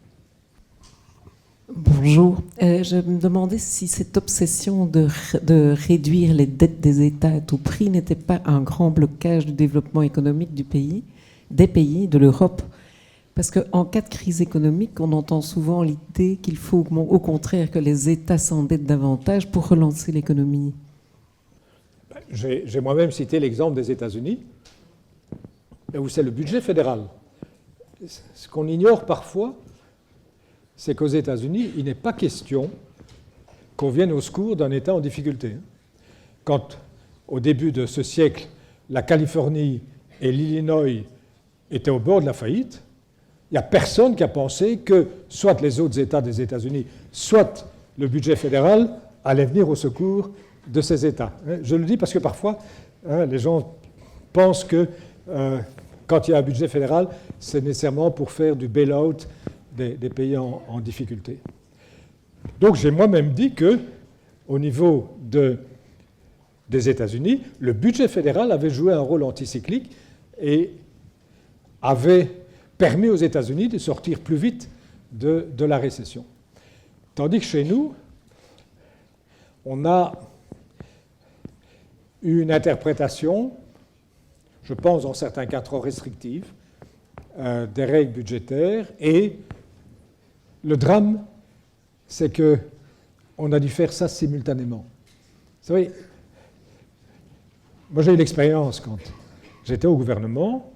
Speaker 1: Bonjour. Je me demandais si cette obsession de réduire les dettes des États à tout prix n'était pas un grand blocage du développement économique du pays, des pays, de l'Europe. Parce qu'en cas de crise économique, on entend souvent l'idée qu'il faut au contraire que les États s'endettent davantage pour relancer l'économie.
Speaker 2: J'ai moi-même cité l'exemple des États-Unis, où c'est le budget fédéral. Ce qu'on ignore parfois, c'est qu'aux États-Unis, il n'est pas question qu'on vienne au secours d'un État en difficulté. Quand, au début de ce siècle, la Californie et l'Illinois étaient au bord de la faillite, il n'y a personne qui a pensé que soit les autres États des États-Unis, soit le budget fédéral allait venir au secours de ces États. Je le dis parce que parfois, les gens pensent que quand il y a un budget fédéral, c'est nécessairement pour faire du bail-out des pays en difficulté. Donc j'ai moi-même dit qu'au niveau des États-Unis, le budget fédéral avait joué un rôle anticyclique et avait permis aux États-Unis de sortir plus vite de la récession. Tandis que chez nous, on a une interprétation, je pense dans certains cas trop restrictive, des règles budgétaires, et le drame, c'est qu'on a dû faire ça simultanément. Vous savez, moi j'ai eu l'expérience quand j'étais au gouvernement,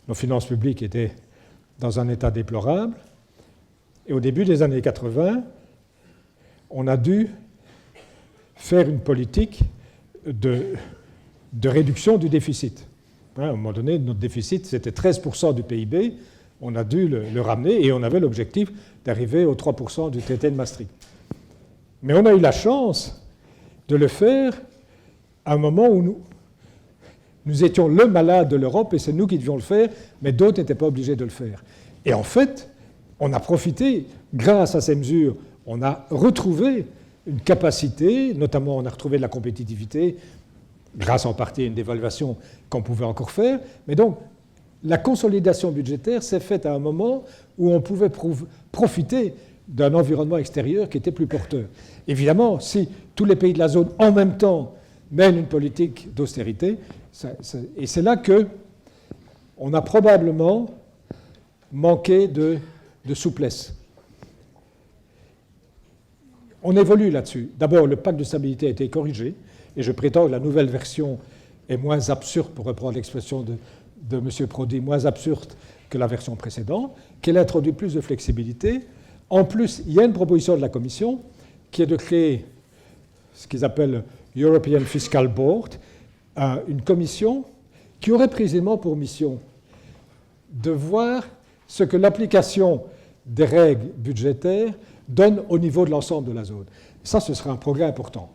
Speaker 2: nos finances publiques étaient dans un état déplorable, et au début des années 80, on a dû faire une politique de réduction du déficit. À un moment donné, notre déficit, c'était 13% du PIB. On a dû le ramener et on avait l'objectif d'arriver aux 3% du traité de Maastricht. Mais on a eu la chance de le faire à un moment où nous étions le malade de l'Europe et c'est nous qui devions le faire, mais d'autres n'étaient pas obligés de le faire. Et en fait, on a profité, grâce à ces mesures, on a retrouvé une capacité, notamment on a retrouvé de la compétitivité, grâce en partie à une dévaluation qu'on pouvait encore faire. Mais donc, la consolidation budgétaire s'est faite à un moment où on pouvait profiter d'un environnement extérieur qui était plus porteur. Évidemment, si tous les pays de la zone, en même temps, mènent une politique d'austérité, et c'est là qu'on a probablement manqué de souplesse. On évolue là-dessus. D'abord, le pacte de stabilité a été corrigé, et je prétends que la nouvelle version est moins absurde, pour reprendre l'expression de M. Prodi, moins absurde que la version précédente, qu'elle introduit plus de flexibilité. En plus, il y a une proposition de la Commission qui est de créer ce qu'ils appellent European Fiscal Board, une commission qui aurait précisément pour mission de voir ce que l'application des règles budgétaires donne au niveau de l'ensemble de la zone. Ça, ce serait un progrès important.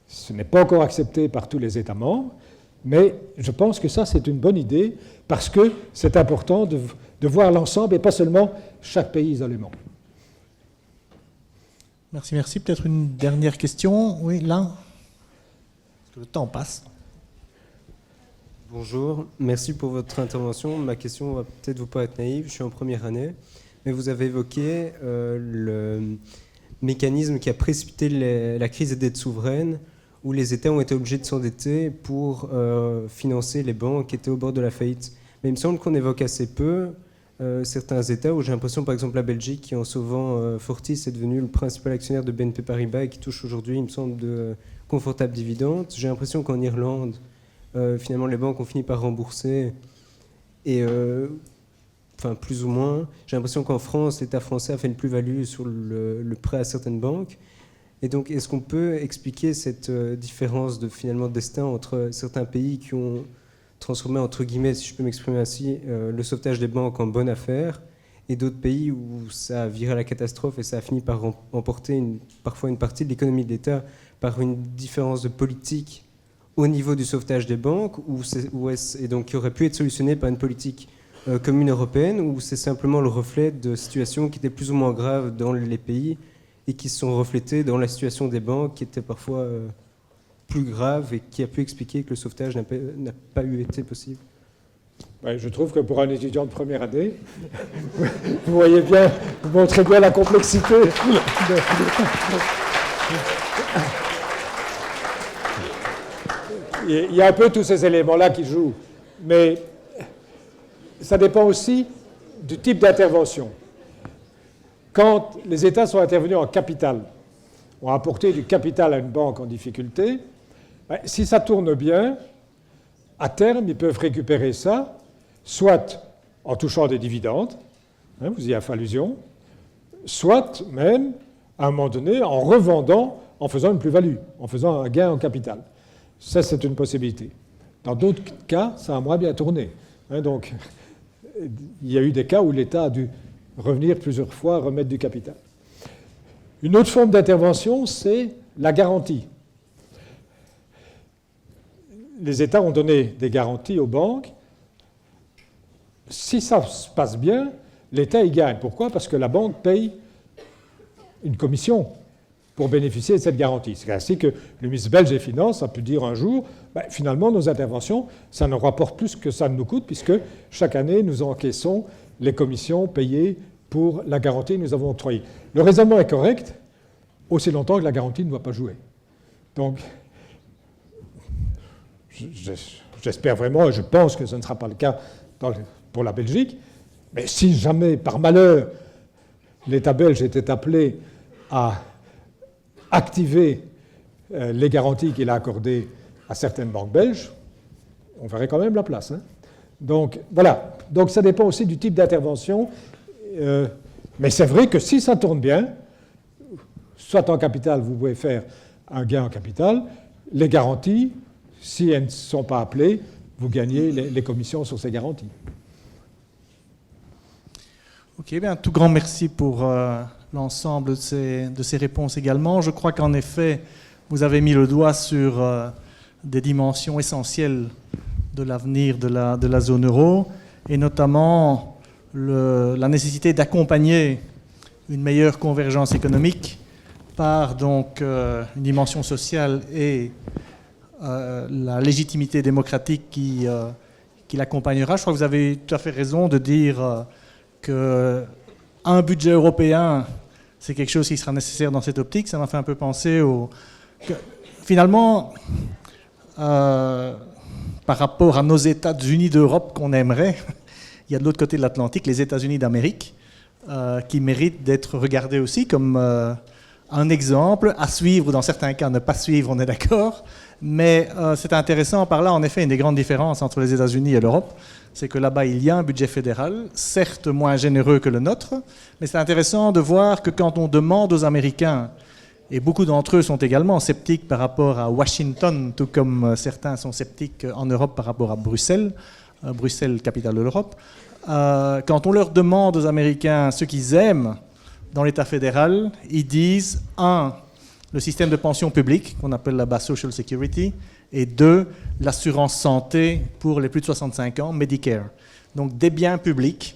Speaker 2: Ce n'est pas encore accepté par tous les États membres, mais je pense que ça, c'est une bonne idée parce que c'est important de voir l'ensemble et pas seulement chaque pays isolément.
Speaker 5: Merci, merci. Peut-être une dernière question. Oui, là. Parce que le temps passe.
Speaker 10: Bonjour, merci pour votre intervention. Ma question va peut-être vous paraître naïve, je suis en première année, mais vous avez évoqué le mécanisme qui a précipité la crise des dettes souveraines, où les États ont été obligés de s'endetter pour financer les banques qui étaient au bord de la faillite. Mais il me semble qu'on évoque assez peu certains États où j'ai l'impression, par exemple la Belgique, qui en sauvant Fortis est devenu le principal actionnaire de BNP Paribas et qui touche aujourd'hui, il me semble, de confortables dividendes. J'ai l'impression qu'en Irlande, finalement les banques ont fini par rembourser, et enfin plus ou moins. J'ai l'impression qu'en France, l'État français a fait une plus-value sur le prêt à certaines banques. Et donc, est-ce qu'on peut expliquer cette différence de finalement de destin entre certains pays qui ont transformé, entre guillemets, si je peux m'exprimer ainsi, le sauvetage des banques en bonne affaire, et d'autres pays où ça a viré à la catastrophe et ça a fini par emporter parfois une partie de l'économie de l'État par une différence de politique au niveau du sauvetage des banques, et donc qui aurait pu être solutionné par une politique commune européenne, ou c'est simplement le reflet de situations qui étaient plus ou moins graves dans les pays et qui se sont reflétées dans la situation des banques qui était parfois plus grave et qui a pu expliquer que le sauvetage n'a pas eu été possible?
Speaker 2: Je trouve que pour un étudiant de première année, vous voyez bien, vous montrez bien la complexité. Il y a un peu tous ces éléments-là qui jouent, mais ça dépend aussi du type d'intervention. Quand les États sont intervenus en capital, ont apporté du capital à une banque en difficulté, si ça tourne bien, à terme, ils peuvent récupérer ça, soit en touchant des dividendes, vous y avez fait allusion, soit même, à un moment donné, en revendant, en faisant une plus-value, en faisant un gain en capital. Ça, c'est une possibilité. Dans d'autres cas, ça a moins bien tourné. Donc, il y a eu des cas où l'État a dû revenir plusieurs fois, remettre du capital. Une autre forme d'intervention, c'est la garantie. Les États ont donné des garanties aux banques. Si ça se passe bien, l'État y gagne. Pourquoi? Parce que la banque paye une commission pour bénéficier de cette garantie. C'est ainsi que le ministre belge des Finances a pu dire un jour, finalement, nos interventions, ça nous rapporte plus que ça nous coûte, puisque chaque année, nous encaissons les commissions payées pour la garantie que nous avons octroyée. Le raisonnement est correct, aussi longtemps que la garantie ne doit pas jouer. Donc, j'espère vraiment, et je pense que ce ne sera pas le cas pour la Belgique, mais si jamais, par malheur, l'État belge était appelé à activer les garanties qu'il a accordées à certaines banques belges, on verrait quand même la place. Donc, voilà. Donc, ça dépend aussi du type d'intervention. Mais c'est vrai que si ça tourne bien, soit en capital, vous pouvez faire un gain en capital, les garanties Si elles ne sont pas appelées, vous gagnez les commissions sur ces garanties.
Speaker 4: Ok, bien, tout grand merci pour l'ensemble de ces réponses également. Je crois qu'en effet, vous avez mis le doigt sur des dimensions essentielles de l'avenir de la zone euro, et notamment la nécessité d'accompagner une meilleure convergence économique par donc une dimension sociale et la légitimité démocratique qui l'accompagnera. Je crois que vous avez tout à fait raison de dire qu'un budget européen, c'est quelque chose qui sera nécessaire dans cette optique. Ça m'a fait un peu penser finalement, par rapport à nos États-Unis d'Europe qu'on aimerait, il y a de l'autre côté de l'Atlantique les États-Unis d'Amérique qui méritent d'être regardés aussi comme un exemple à suivre, dans certains cas ne pas suivre, on est d'accord, mais c'est intéressant par là, en effet, une des grandes différences entre les États-Unis et l'Europe, c'est que là-bas, il y a un budget fédéral, certes moins généreux que le nôtre, mais c'est intéressant de voir que quand on demande aux Américains, et beaucoup d'entre eux sont également sceptiques par rapport à Washington, tout comme certains sont sceptiques en Europe par rapport à Bruxelles, Bruxelles, capitale de l'Europe, quand on leur demande aux Américains ce qu'ils aiment dans l'État fédéral, ils disent 1. Le système de pension publique, qu'on appelle là-bas Social Security, et 2. L'assurance santé pour les plus de 65 ans, Medicare. Donc des biens publics,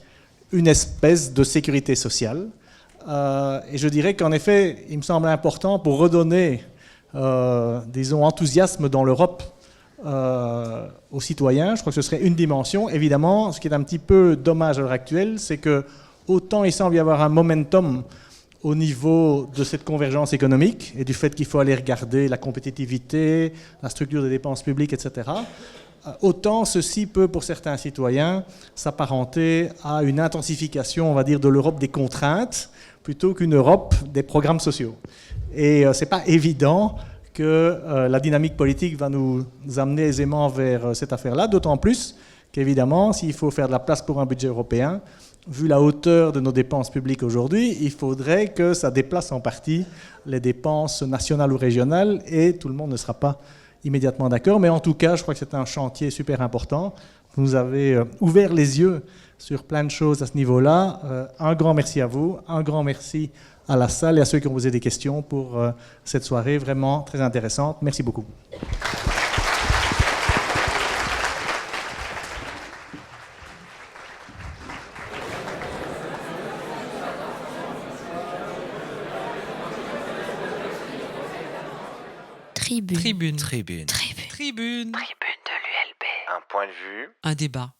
Speaker 4: une espèce de sécurité sociale. Et je dirais qu'en effet, il me semble important pour redonner, disons, enthousiasme dans l'Europe aux citoyens. Je crois que ce serait une dimension. Évidemment, ce qui est un petit peu dommage à l'heure actuelle, c'est que autant il semble y avoir un momentum au niveau de cette convergence économique et du fait qu'il faut aller regarder la compétitivité, la structure des dépenses publiques, etc., autant ceci peut, pour certains citoyens, s'apparenter à une intensification, on va dire, de l'Europe des contraintes plutôt qu'une Europe des programmes sociaux. Et ce n'est pas évident que la dynamique politique va nous amener aisément vers cette affaire-là, d'autant plus qu'évidemment, s'il faut faire de la place pour un budget européen, vu la hauteur de nos dépenses publiques aujourd'hui, il faudrait que ça déplace en partie les dépenses nationales ou régionales, et tout le monde ne sera pas immédiatement d'accord. Mais en tout cas, je crois que c'est un chantier super important. Vous nous avez ouvert les yeux sur plein de choses à ce niveau-là. Un grand merci à vous, un grand merci à la salle et à ceux qui ont posé des questions pour cette soirée vraiment très intéressante. Merci beaucoup.
Speaker 11: Tribune de l'ULB. Un point de vue. Un débat.